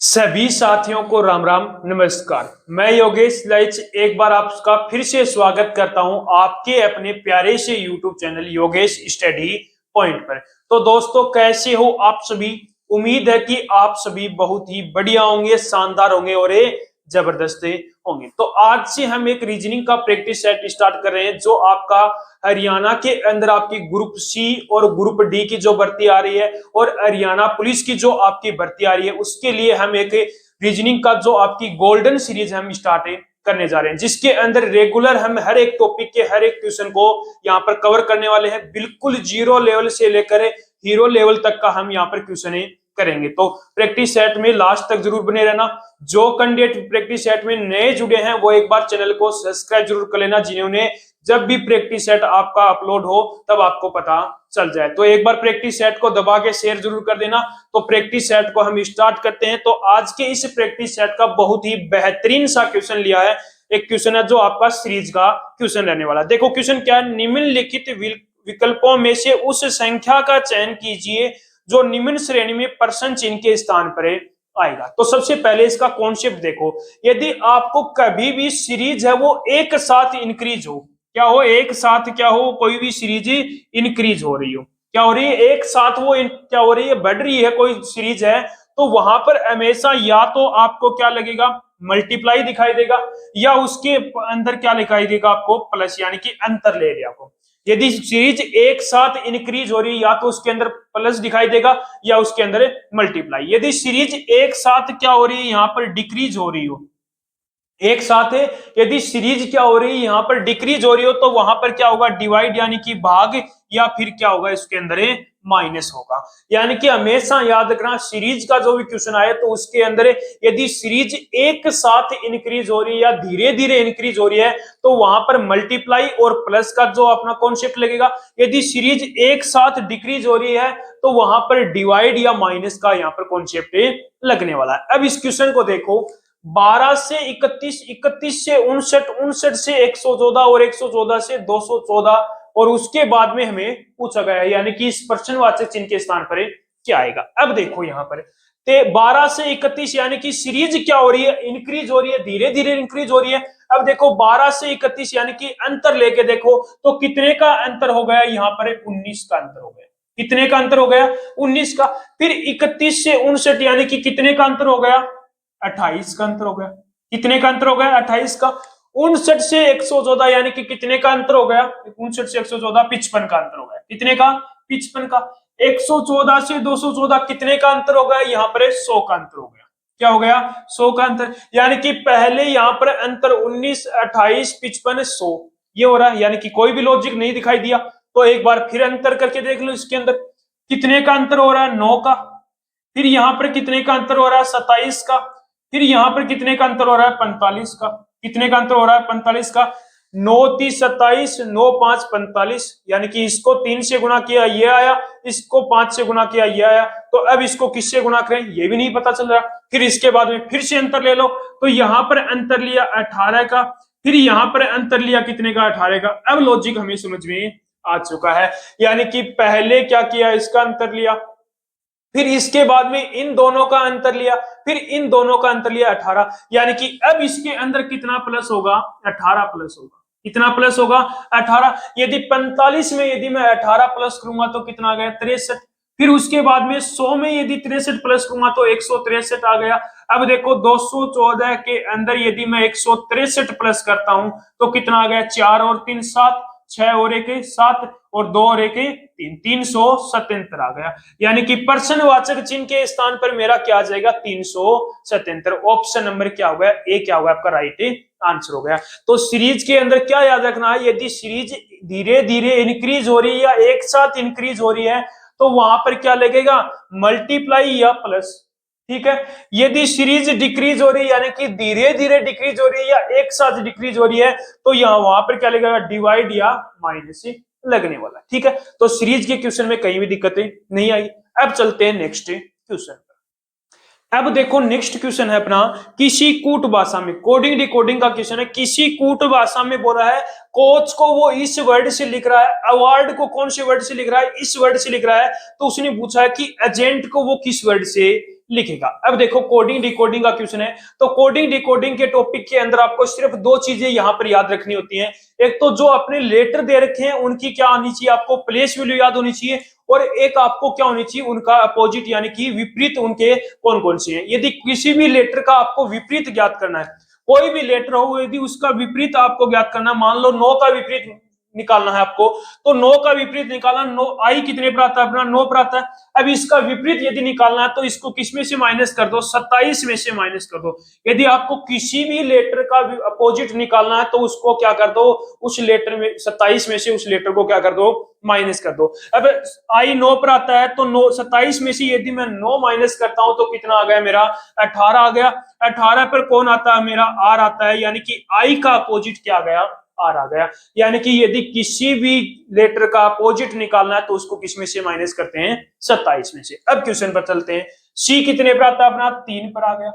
सभी साथियों को राम राम नमस्कार। मैं योगेश लाइच एक बार आपका फिर से स्वागत करता हूं आपके अपने प्यारे से YouTube channel Yogesh study point पर। तो दोस्तों, कैसे हो आप सभी? उम्मीद है कि आप सभी बहुत ही बढ़िया होंगे, शानदार होंगे और जबरदस्त होंगे। तो आज से हम एक रीजनिंग का प्रैक्टिस सेट स्टार्ट कर रहे हैं, जो आपका हरियाणा के अंदर आपकी ग्रुप सी और ग्रुप डी की जो भर्ती आ रही है और हरियाणा पुलिस की जो आपकी भर्ती आ रही है, उसके लिए हम एक रीजनिंग का जो आपकी गोल्डन सीरीज हम स्टार्ट करने जा रहे हैं, जिसके अंदर रेगुलर हम हर एक टॉपिक के हर एक क्वेश्चन को यहाँ पर कवर करने वाले हैं। बिल्कुल जीरो लेवल से लेकर हीरो लेवल तक का हम यहाँ पर क्वेश्चन करेंगे। तो प्रैक्टिस सेट में लास्ट तक जरूर बने रहना। जो कैंडिडेट प्रैक्टिस सेट में नए जुड़े हैं वो एक बार चैनल को सब्सक्राइब जरूर कर लेना, जिन्होंने जब भी प्रैक्टिस सेट आपका अपलोड हो तब आपको पता चल जाए। तो एक बार प्रैक्टिस सेट को दबा के शेयर जरूर कर देना। तो प्रैक्टिस सेट को हम स्टार्ट करते हैं। तो आज के इस प्रैक्टिस सेट का बहुत ही बेहतरीन सा क्वेश्चन लिया है। एक क्वेश्चन है जो आपका सीरीज का क्वेश्चन रहने वाला। देखो क्वेश्चन क्या है। निम्नलिखित विकल्पों में से उस संख्या का चयन कीजिए जो निम्न श्रेणी में प्रश्न चिन्ह के स्थान पर आएगा। तो सबसे पहले इसका कॉन्सेप्ट देखो। यदि आपको कभी भी सीरीज है वो एक साथ इंक्रीज हो, क्या हो, एक साथ क्या हो, कोई भी सीरीज इंक्रीज हो रही हो, क्या हो रही है, एक साथ वो क्या हो रही है, बढ़ रही है कोई सीरीज है, तो वहां पर हमेशा या तो आपको क्या लगेगा, मल्टीप्लाई दिखाई देगा, या उसके अंदर क्या दिखाई देगा आपको, प्लस, यानी कि अंतर ले लिया आपको। यदि सीरीज एक साथ इंक्रीज हो रही है या तो उसके अंदर प्लस दिखाई देगा या उसके अंदर मल्टीप्लाई। यदि सीरीज एक साथ क्या हो रही है, यहां पर डिक्रीज हो रही हो, एक साथ है, यदि सीरीज क्या हो रही है यहां पर डिक्रीज हो रही हो, तो वहां पर क्या होगा, डिवाइड यानी कि भाग, या फिर क्या होगा इसके अंदर माइनस होगा। यानी कि हमेशा याद रखना, सीरीज का जो भी क्वेश्चन आए तो उसके अंदर यदि सीरीज एक साथ इंक्रीज हो रही है या धीरे धीरे इंक्रीज हो रही है तो वहां पर मल्टीप्लाई और प्लस का जो अपना कॉन्सेप्ट लगेगा। यदि सीरीज एक साथ डिक्रीज हो रही है तो वहां पर डिवाइड या माइनस का यहाँ पर कॉन्सेप्ट लगने वाला है। अब इस क्वेश्चन को देखो, 12 से 31, 31 से 59, 59 से 114 और 114 से 214, और उसके बाद में हमें पूछा गया है, यानी कि इस प्रश्नवाचक चिन्ह के स्थान पर क्या आएगा। अब देखो यहाँ पर 12 से 31 यानी कि सीरीज क्या हो रही है, इंक्रीज हो रही है, धीरे धीरे इंक्रीज हो रही है। अब देखो 12 से 31 यानी कि अंतर लेके देखो तो कितने का अंतर हो गया, यहाँ पर 19 का अंतर हो गया। कितने का अंतर हो गया, 19 का। फिर 31 से 59 यानी कि कितने का अंतर हो गया, 28 का अंतर हो गया। कितने का अंतर हो गया, 28 का। 59 से 114 यानी कि कितने का अंतर हो गया, 59 से 114, 55 का अंतर हो गया। कितने का, 55 का। 114 से 214 कितने का अंतर हो गया, यहाँ पर 100 का अंतर हो गया। क्या हो गया, 100 का अंतर। यानी कि पहले यहाँ पर अंतर 19, 28, 55, 100 ये हो रहा है, यानी कि कोई भी लॉजिक नहीं दिखाई दिया। तो एक बार फिर अंतर करके देख लो, इसके अंदर कितने का अंतर हो रहा है, 9 का। फिर यहाँ पर कितने का अंतर हो रहा है, 27 का। फिर यहाँ पर कितने का अंतर हो रहा है, 45 का। कितने का अंतर हो रहा है, 45 का। 9 30 27, 9 5 45, यानी कि इसको 3 से गुणा किया ये आया, इसको 5 से गुणा किया ये आया। तो अब इसको किससे गुणा करें ये भी नहीं पता चल रहा। फिर इसके बाद में फिर से अंतर ले लो, तो यहाँ पर अंतर लिया 18 का, फिर यहाँ पर अंतर लिया कितने का, 18 का। अब लॉजिक हमें समझ में आ चुका है, यानी कि पहले क्या किया, इसका अंतर लिया, फिर इसके बाद में इन दोनों का अंतर लिया, फिर इन दोनों का अंतर लिया 18, यानी कि अब इसके अंदर कितना प्लस होगा, 18 प्लस होगा। कितना प्लस होगा, 18। यदि 45 में यदि मैं 18 प्लस करूंगा तो कितना आ गया, 63। फिर उसके बाद में 100 में यदि 63 प्लस करूंगा तो 163 आ गया। अब देखो 214 के अंदर यदि मैं 163 प्लस करता हूं तो कितना आ गया, 4 और 3 7, 6 और 1 7, और 2 और 1 3, 377 आ गया। यानी कि प्रश्नवाचक चिन्ह के स्थान पर मेरा क्या आ जाएगा, 377। ऑप्शन नंबर क्या हो गया, ए क्या होगा आपका राइट आंसर हो गया। तो सीरीज के अंदर क्या याद रखना है, यदि सीरीज धीरे धीरे इंक्रीज हो रही है या एक साथ इंक्रीज हो रही है तो वहां पर क्या लगेगा, मल्टीप्लाई या प्लस। ठीक है। यदि सीरीज डिक्रीज हो रही है यानी कि धीरे धीरे डिक्रीज हो रही है या एक साथ डिक्रीज हो रही है तो यहाँ वहां पर क्या लगेगा, डिवाइड या माइनस लगने वाला। ठीक है। तो सीरीज के क्वेश्चन में कहीं भी दिक्कतें नहीं आई। अब चलते हैं नेक्स्ट क्वेश्चन पर। अब देखो नेक्स्ट क्वेश्चन है अपना, किसी कूट भाषा में, कोडिंग डिकोडिंग का क्वेश्चन है। किसी कूट भाषा में बोला है, कोच को वो इस वर्ड से लिख रहा है, अवार्ड को कौन से वर्ड से लिख रहा है, इस वर्ड से लिख रहा है। तो उसने पूछा है कि एजेंट को वो किस वर्ड से लिखेगा। अब देखो कोडिंग डिकोडिंग का क्वेश्चन है, तो कोडिंग डिकोडिंग के टॉपिक के अंदर आपको सिर्फ दो चीजें यहां पर याद रखनी होती हैं। एक तो जो अपने लेटर दे रखे हैं उनकी क्या आनी चाहिए, आपको प्लेस वैल्यू याद होनी चाहिए, और एक आपको क्या होनी चाहिए, उनका अपोजिट यानी कि विपरीत उनके कौन कौन से हैं। यदि किसी भी लेटर का आपको विपरीत ज्ञात करना है, कोई भी लेटर हो, यदि उसका विपरीत आपको ज्ञात करना, मान लो नो का विपरीत निकालना है आपको, तो नो का विपरीत निकालना, नो आई कितने पर आता है अपना, नो पर आता है। अब इसका विपरीत यदि निकालना है तो इसको किस में से माइनस कर दो, 27 में से माइनस कर दो। यदि आपको किसी भी लेटर का अपोजिट निकालना है तो उसको क्या कर दो, उस लेटर में 27 में से उस लेटर को क्या कर दो, माइनस कर दो। अब आई 9 पर आता है तो 9 27 में से यदि मैं 9 माइनस करता हूं तो कितना आ गया मेरा, 18 आ गया। 18 पर कौन आता है मेरा, आर आता है, यानी कि आई का अपोजिट क्या आ गया, आर आ गया। यानी कि यदि किसी भी लेटर का अपोजिट निकालना है तो उसको किस में से माइनस करते हैं, 27 में से। अब क्वेश्चन पर चलते हैं। सी कितने पर आता है अपना, 3 पर आ गया।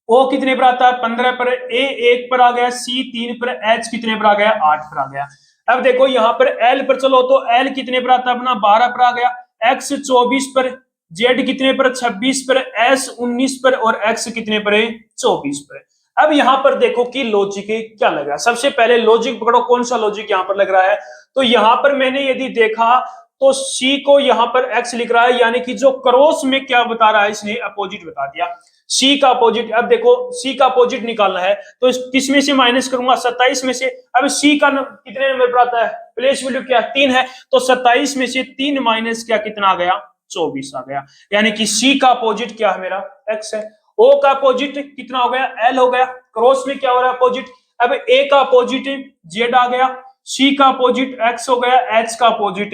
ओ कितने पर आता है, 15 पर। ए 1 पर आ गया, सी 3 पर, एच कितने पर आ गया, 8 पर आ गया। अब देखो यहां पर एल पर चलो, तो एल कितने पर आता है अपना, 12 पर आ गया। एक्स 24 पर, जेड कितने पर, 26 पर, एस 19 पर, और एक्स कितने पर है, 24 पर। अब यहां पर देखो कि लॉजिक क्या लग रहा है। सबसे पहले लॉजिक पकड़ो, कौन सा लॉजिक यहां पर लग रहा है। तो यहां पर मैंने यदि देखा तो सी को यहां पर एक्स लिख रहा है, यानी कि जो क्रॉस में क्या बता रहा है, इसने अपोजिट बता दिया। सी का अपोजिट, अब देखो सी का अपोजिट निकालना है तो किस में से माइनस करूंगा, 27 में से। अब सी का कितने नंबर पर आता है, प्लेस वैल्यू क्या, 3 है, तो 27 में से 3 माइनस क्या, कितना आ गया, 24 आ गया। यानी कि सी का अपोजिट क्या है मेरा, एक्स है। ओ का अपोजिट कितना हो गया, एल हो गया। क्रॉस में क्या हो रहा है, अपोजिट। अब ए का अपोजिट जेड आ गया, सी का अपोजिट एक्स हो गया, एच का अपोजिट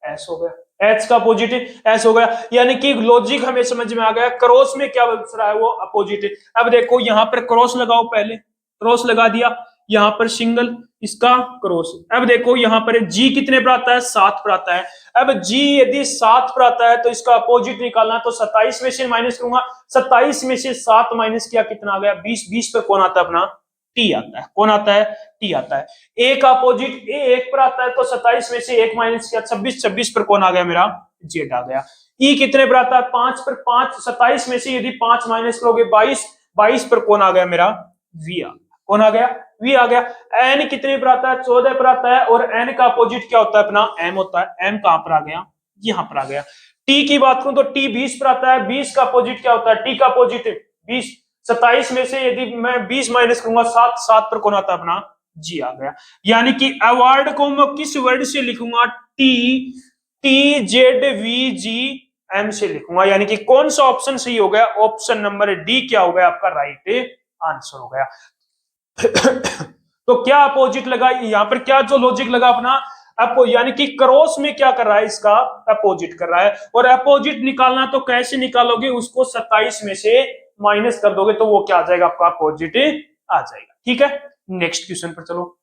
एस हो गया, एच का अपोजिट एस हो गया। यानी कि लॉजिक हमें समझ में आ गया, क्रॉस में क्या बन रहा है, वो अपोजिट। अब देखो यहां पर क्रॉस लगाओ, पहले क्रॉस लगा दिया, यहां पर सिंगल, इसका क्रॉस। अब देखो यहां पर जी कितने पर आता है, 7 पर आता है। अब जी यदि 7 पर आता है तो इसका अपोजिट निकालना, तो 27 में से माइनस करूंगा, 27 में से 7 माइनस किया, कितना आ गया, 20। 20 पर कौन आता है अपना, टी आता है। कौन आता है, टी आता है। ए का अपोजिट ए 1 पर आता है तो 27 में से 1 माइनस किया, 26। 26 पर कौन आ गया मेरा, जेड आ गया। ई कितने पर आता है, 5 पर। 5 27 में से यदि 5 माइनस करोगे 22। 22 पर कौन आ गया मेरा, वी आ गया। कौन आ गया, वी आ गया। एन कितने पर आता है, 14 पर आता है, और एन का अपोजिट क्या होता है अपना, एम होता है। एम कहां पर आ गया, यहां पर आ गया। टी की बात करूं तो टी 20 पर आता है, 20 का अपोजिट क्या होता है, टी का अपोजिट 20। 27 में से यदि मैं 20 माइनस करूंगा 7, 7 पर कौन आता है अपना, जी आ गया। यानी कि अवार्ड को मैं किस वर्ड से लिखूंगा, T, T Z V G M से लिखूंगा। यानी कि कौन सा ऑप्शन सही हो गया, ऑप्शन नंबर डी क्या हो गया आपका राइट आंसर हो गया। तो क्या अपोजिट लगा यहां पर, क्या जो लॉजिक लगा अपना, अपो यानी कि क्रॉस में क्या कर रहा है, इसका अपोजिट कर रहा है। और अपोजिट निकालना तो कैसे निकालोगे, उसको 27 में से माइनस कर दोगे तो वो क्या आ जाएगा आपका, अपोजिट आ जाएगा। ठीक है, नेक्स्ट क्वेश्चन पर चलो।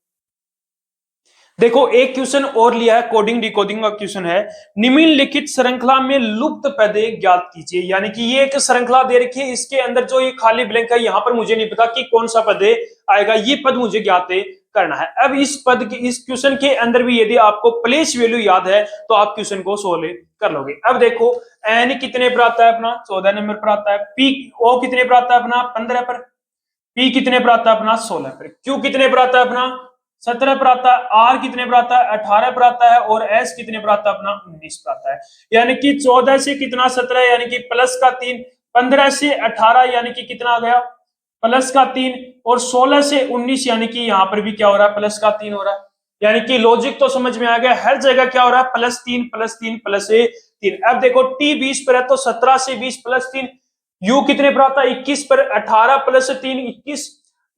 देखो एक क्वेश्चन और लिया है, कोडिंग डिकोडिंग का क्वेश्चन है। निम्नलिखित श्रृंखला में लुप्त पद ज्ञात कीजिए। यानी कि ये एक श्रृंखला दे रखी है, इसके अंदर जो ये खाली ब्लैंक है, यहाँ पर मुझे नहीं पता कि कौन सा पद आएगा, ये पद मुझे ज्ञात करना है। अब इस पद के, इस क्वेश्चन के अंदर भी यदि आपको प्लेस वैल्यू याद है तो आप क्वेश्चन को सोल्व कर लोगे। अब देखो एन कितने पर आता है अपना, 14 नंबर पर आता है। पी ओ कितने पर आता है अपना, 15 पर। पी कितने पर आता है अपना, 16 पर। क्यू कितने पर आता है अपना, 17 पर आता है। आर कितने पर आता है, 18 पर आता है। और एस कितने पर आता है अपना, 19 पर आता है। यानी कि 14 से कितना, 17, यानी कि प्लस का 3। 15 से 18 यानी कि कितना आ गया, प्लस का 3। और 16 से 19 यानी कि यहाँ पर भी क्या हो रहा है, प्लस का 3 हो रहा है। यानी कि लॉजिक तो समझ में आ गया, हर जगह क्या हो रहा है, +3 +3 +3। अब देखो टी 20 पर है तो 17 से 20 +3। यू कितने पर आता है, 21 पर। 18 + 3 21।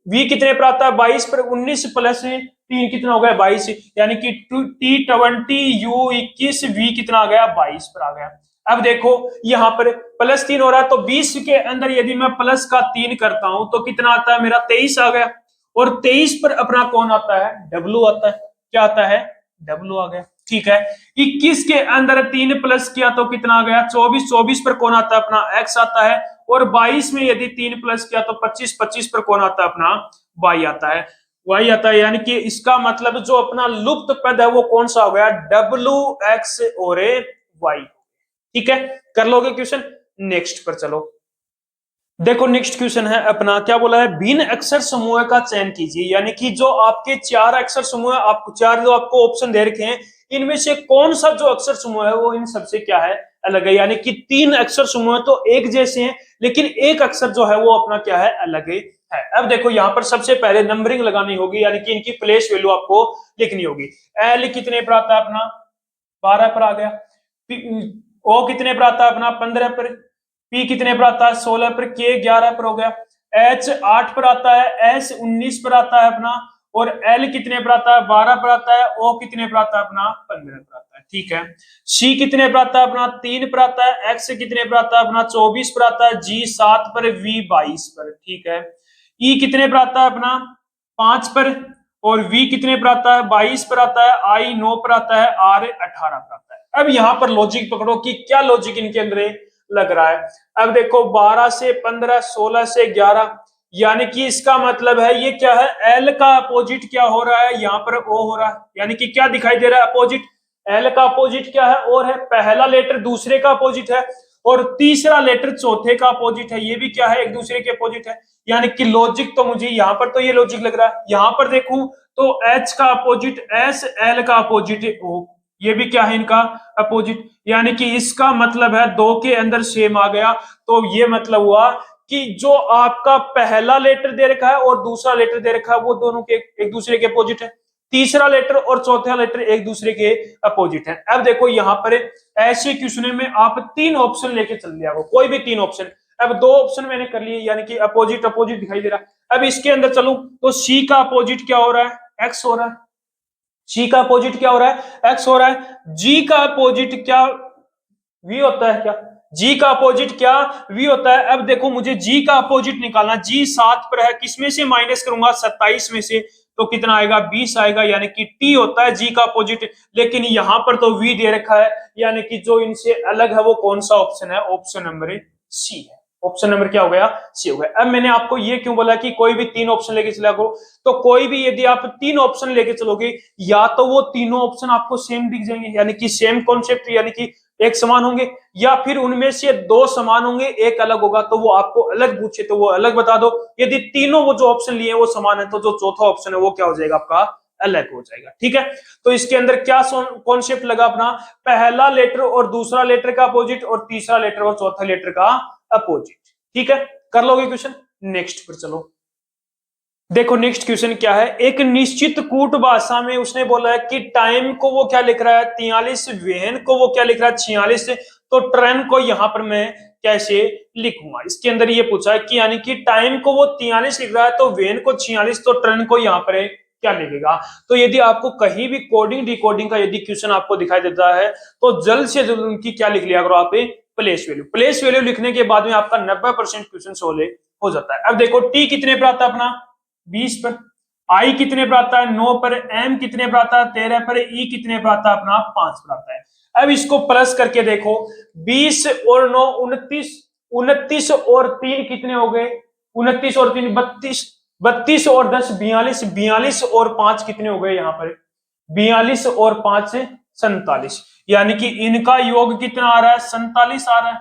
वी कितने पर आता है, 22 पर। 19 + 3 कितना हो गया, 22। यानी कि टी 20 यू 21 वी कितना आ गया, 22 पर आ गया। अब देखो यहां पर +3 हो रहा है तो 20 के अंदर यदि मैं प्लस का 3 करता हूं तो कितना आता है मेरा, 23 आ गया। और 23 पर अपना कौन आता है, डब्लू आता है। क्या आता है, डब्लू आ गया। ठीक है, 21 के अंदर 3 प्लस किया तो कितना आ गया, 24। 24 पर कौन आता है अपना, एक्स आता है। और 22 में यदि 3 प्लस किया तो 25। 25 पर कौन आता है अपना, वाई आता है। वाई आता है, यानी कि इसका मतलब जो अपना लुप्त पद है वो कौन सा हो गया, डब्लू एक्स और वाई। ठीक है, कर लोगे क्वेश्चन। नेक्स्ट पर चलो। देखो नेक्स्ट क्वेश्चन है अपना, क्या बोला है, भिन्न अक्षर समूह का चयन कीजिए। यानी कि जो आपके चार अक्षर समूह है, आपको चार जो आपको ऑप्शन दे रखे हैं, इनमें से कौन सा जो अक्षर समूह है वो इन सबसे क्या है, अलग है। यानी कि तीन अक्षर समूह है तो एक जैसे हैं, लेकिन एक अक्षर जो है वो अपना क्या है, अलग है। अब देखो यहाँ पर सबसे पहले नंबरिंग लगानी होगी, यानी कि इनकी प्लेस वैल्यू आपको लिखनी होगी। एल कितने पर आता है अपना, 12 पर आ गया। ओ कितने पर आता है अपना, 15 पर। पी कितने पर आता है, 16 पर। के 11 पर हो गया। एच 8 पर आता है। एस 19 पर आता है अपना। और एल कितने पर आता है, 12 पर आता है। ओ कितने पर आता है अपना, 15 पर आता है। ठीक है। सी कितने पर आता है अपना, 3 पर आता है। एक्स कितने पर आता है अपना, 24 पर आता है। जी 7 पर। वी 22 पर। ठीक है। ई कितने पर आता है अपना, 5 पर। और वी कितने पर आता है, 22 पर आता है। आई 9 पर आता है। आर 18 पर आता है। अब यहां पर लॉजिक पकड़ो कि क्या लॉजिक इनके अंदर लग रहा है। अब देखो 12 से 15, 16 से 11, यानी कि इसका मतलब है ये क्या है, एल का अपोजिट क्या हो रहा है, यहाँ पर ओ हो रहा है। यानी कि क्या दिखाई दे रहा है, अपोजिट। एल का अपोजिट क्या है, और है। पहला लेटर दूसरे का अपोजिट है, और तीसरा लेटर चौथे का अपोजिट है। ये भी क्या है, एक दूसरे के अपोजिट है। यानी कि लॉजिक तो मुझे यहाँ पर तो ये लॉजिक लग रहा है। यहाँ पर देखूं तो एच का अपोजिट एस, एल का अपोजिट ओ, ये भी क्या है इनका अपोजिट। यानी कि इसका मतलब है दो के अंदर सेम आ गया। तो ये मतलब हुआ कि जो आपका पहला लेटर दे रखा है और दूसरा लेटर दे रखा है वो दोनों के एक दूसरे के अपोजिट है। तीसरा लेटर और चौथा लेटर एक दूसरे के अपोजिट है। अब देखो यहाँ पर ऐसे क्वेश्चन में आप तीन ऑप्शन लेके चल लिया, कोई भी तीन ऑप्शन। अब दो ऑप्शन मैंने कर लिए, यानी कि अपोजिट अपोजिट दिखाई दे रहा है। अब इसके अंदर चलूं तो सी का अपोजिट क्या हो रहा है, एक्स हो रहा है। सी का अपोजिट क्या हो रहा है, एक्स हो रहा है। जी का अपोजिट क्या वी होता है क्या, जी का अपोजिट क्या वी होता है। अब देखो मुझे जी का अपोजिट निकालना, जी 7 पर है, किसमें से माइनस करूंगा, 27 में से। तो कितना आएगा, 20 आएगा। यानी कि टी होता है जी का अपोजिट। लेकिन यहां पर तो वी दे रखा है, यानी कि जो इनसे अलग है वो कौन सा ऑप्शन है, ऑप्शन नंबर सी है। ऑप्शन नंबर क्या हो गया, सी हो गया। अब मैंने आपको ये क्यों बोला कि कोई भी तीन ऑप्शन लेके चला करो, तो कोई भी यदि आप तीन ऑप्शन लेके चलोगे, या तो वो तीनों ऑप्शन आपको सेम दिख जाएंगे, यानी कि सेम कॉन्सेप्ट, यानी कि एक समान होंगे, या फिर उनमें से दो समान होंगे एक अलग होगा, तो वो आपको अलग पूछे तो वो अलग बता दो। यदि तीनों वो जो ऑप्शन लिए वो समान है तो जो चौथा ऑप्शन है वो क्या हो जाएगा, आपका अलग हो जाएगा। ठीक है। तो इसके अंदर क्या कॉन्सेप्ट लगा अपना, पहला लेटर और दूसरा लेटर का अपोजिट, और तीसरा लेटर और चौथा लेटर का अपोजिट। ठीक है, कर लोगे क्वेश्चन। नेक्स्ट पर चलो। देखो नेक्स्ट क्वेश्चन क्या है, एक निश्चित कूट भाषा में उसने बोला है कि टाइम को वो क्या लिख रहा है, 43, वेहन को वो क्या लिख रहा है, 46। तो ट्रेन को यहां पर मैं कैसे लिखूंगा, इसके अंदर ये पूछा है कि यानी कि टाइम को वो 43 लिख रहा है तो वेहन को 46, तो ट्रेन को यहाँ पर क्या लिखेगा। तो यदि आपको कहीं भी कोडिंग डिकोडिंग का यदि क्वेश्चन आपको दिखाई देता है तो जल्द से जल्द उनकी क्या लिख लिया करो आप, प्लेस वैल्यू। प्लेस वैल्यू लिखने के बाद में आपका 90% क्वेश्चन सोल्व हो जाता है। अब देखो टी कितने पर आता है अपना, 20 पर। आई कितने पर आता है, 9 पर। एम कितने पर आता है, 13 पर। ई कितने पर आता है अपना, 5 पर आता है। अब इसको प्लस करके देखो, 20 और 9 29, 29 और 3 कितने हो गए, 29 और 3 32, 32 और 10 42, 42 और 5 कितने हो गए यहाँ पर, 42 और 5 47। यानी कि इनका योग कितना आ रहा है, 47 आ रहा है।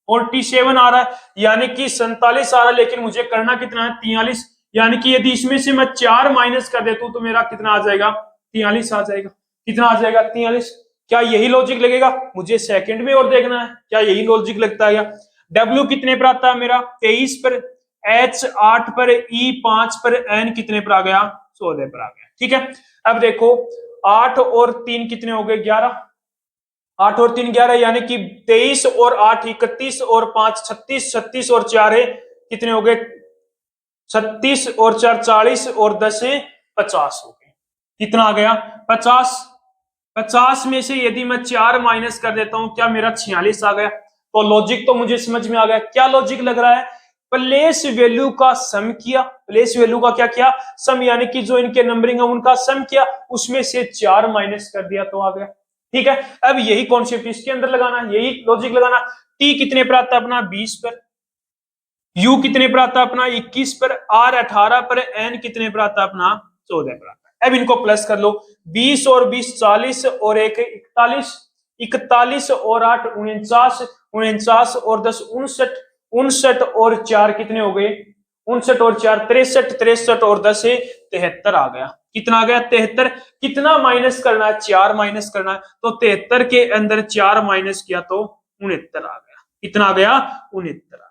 47 आ रहा है, यानी कि 47 आ रहा है, लेकिन मुझे करना कितना है, 43। यानी कि यदि इसमें से मैं 4 माइनस कर देता हूं तो मेरा कितना आ जाएगा, 43 आ जाएगा। कितना आ जाएगा, 43। क्या यही लॉजिक लगेगा, मुझे सेकंड में और देखना है, क्या यही लॉजिक लगता है क्या। डब्ल्यू कितने पर आता है मेरा, 23 पर। एच 8 पर। ई 5 पर। एन कितने पर आ गया, 16 पर आ गया। ठीक है। अब देखो 8 और 3 कितने हो गए, 11। 8 और 3 11, यानी कि 23 और 8 31 और 5 36, 36 और 4 है कितने हो गए, 36 और 4 40 और 10 50 हो गए। कितना आ गया, 50। 50 में से यदि मैं 4 माइनस कर देता हूं, क्या मेरा 46 आ गया। तो लॉजिक तो मुझे समझ में आ गया। क्या लॉजिक लग रहा है, प्लेस वैल्यू का सम किया, प्लेस वैल्यू का क्या किया, सम, यानी कि जो इनके नंबरिंग है उनका सम किया, उसमें से 4 माइनस कर दिया तो आ गया। ठीक है। अब यही कॉन्सेप्ट इसके अंदर लगाना, यही लॉजिक लगाना। टी कितने पर आता है अपना, 20 पर। यू कितने पर आता है अपना, 21 पर। आर 18 पर। एन कितने पर आता है अपना, 14 पर आता है। अब इनको प्लस कर लो, 20 और 20 40 और 1 41, 41 और 8 49, 49 और 10 59, 59 और 4 कितने हो गए? 59 और 4 63, 63 और 10 से 73 आ गया। कितना आ गया? 73। कितना माइनस करना है? 4 माइनस करना है। तो 73 के अंदर 4 माइनस किया तो 69 आ गया। कितना आ गया? 69।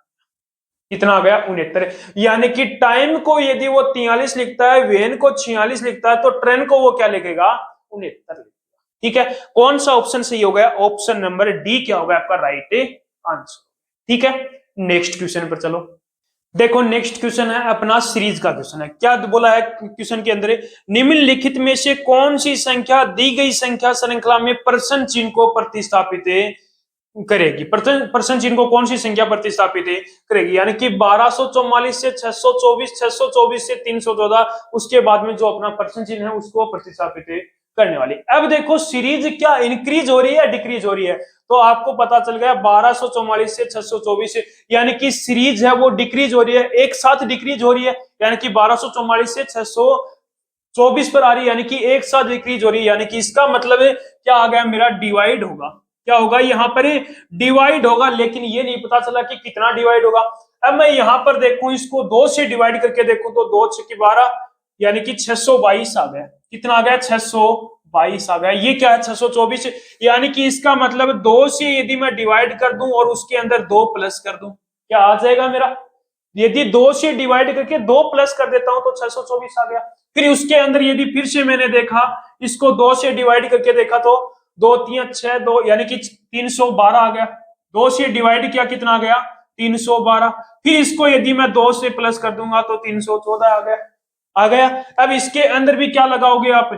कितना आ गया? 69। यानी कि टाइम को यदि वो 43 लिखता है, वेन को 46 लिखता है, तो ट्रेन को वो क्या लिखेगा? 69 लिखेगा। ठीक है, कौन सा ऑप्शन सही हो गया? ऑप्शन नंबर डी क्या होगा आपका राइट आंसर। ठीक है, नेक्स्ट क्वेश्चन पर चलो। देखो नेक्स्ट क्वेश्चन है अपना सीरीज का क्वेश्चन है। क्या बोला है क्वेश्चन के अंदर? निम्नलिखित में से कौन सी संख्या दी गई संख्या श्रृंखला में प्रश्न चिन्ह को प्रतिस्थापित करेगी? प्रश्न चिन्ह को कौन सी संख्या प्रतिस्थापित करेगी? यानी कि 1244 से 624, 624 से 314, उसके बाद में जो अपना प्रश्न चिन्ह है उसको प्रतिस्थापित करने वाली। अब देखो सीरीज क्या इंक्रीज हो रही है, डिक्रीज हो रही है? तो आपको पता चल गया 1244 से 624, यानी कि सीरीज है वो डिक्रीज हो रही है, एक साथ डिक्रीज हो रही है। यानी कि 1244 से 624 पर आ रही है, यानी कि एक साथ डिक्रीज हो रही है। यानी कि इसका मतलब है क्या आ गया मेरा? डिवाइड होगा। क्या होगा यहाँ पर? डिवाइड होगा। लेकिन ये नहीं पता चला कि कितना डिवाइड होगा। अब मैं यहाँ पर देखूं, इसको 2 से डिवाइड करके देखूं तो 2 6 12, यानी कि 622 आ गया। कितना आ गया? 622 आ गया। ये क्या है? 624। यानी कि इसका मतलब 2 से यदि मैं डिवाइड कर दूं और उसके अंदर 2 प्लस कर दूं, क्या आ जाएगा मेरा? यदि 2 से डिवाइड करके 2 प्लस कर देता हूं तो 624 आ गया। फिर उसके अंदर यदि फिर से मैंने देखा, इसको 2 से डिवाइड करके देखा तो 2 3 6 2, यानी कि 312 आ गया। 2 से डिवाइड किया, कितना आ गया? 312। फिर इसको यदि मैं 2 से प्लस कर दूंगा तो 314 आ गया। आ गया। अब इसके अंदर भी क्या लगाओगे आप?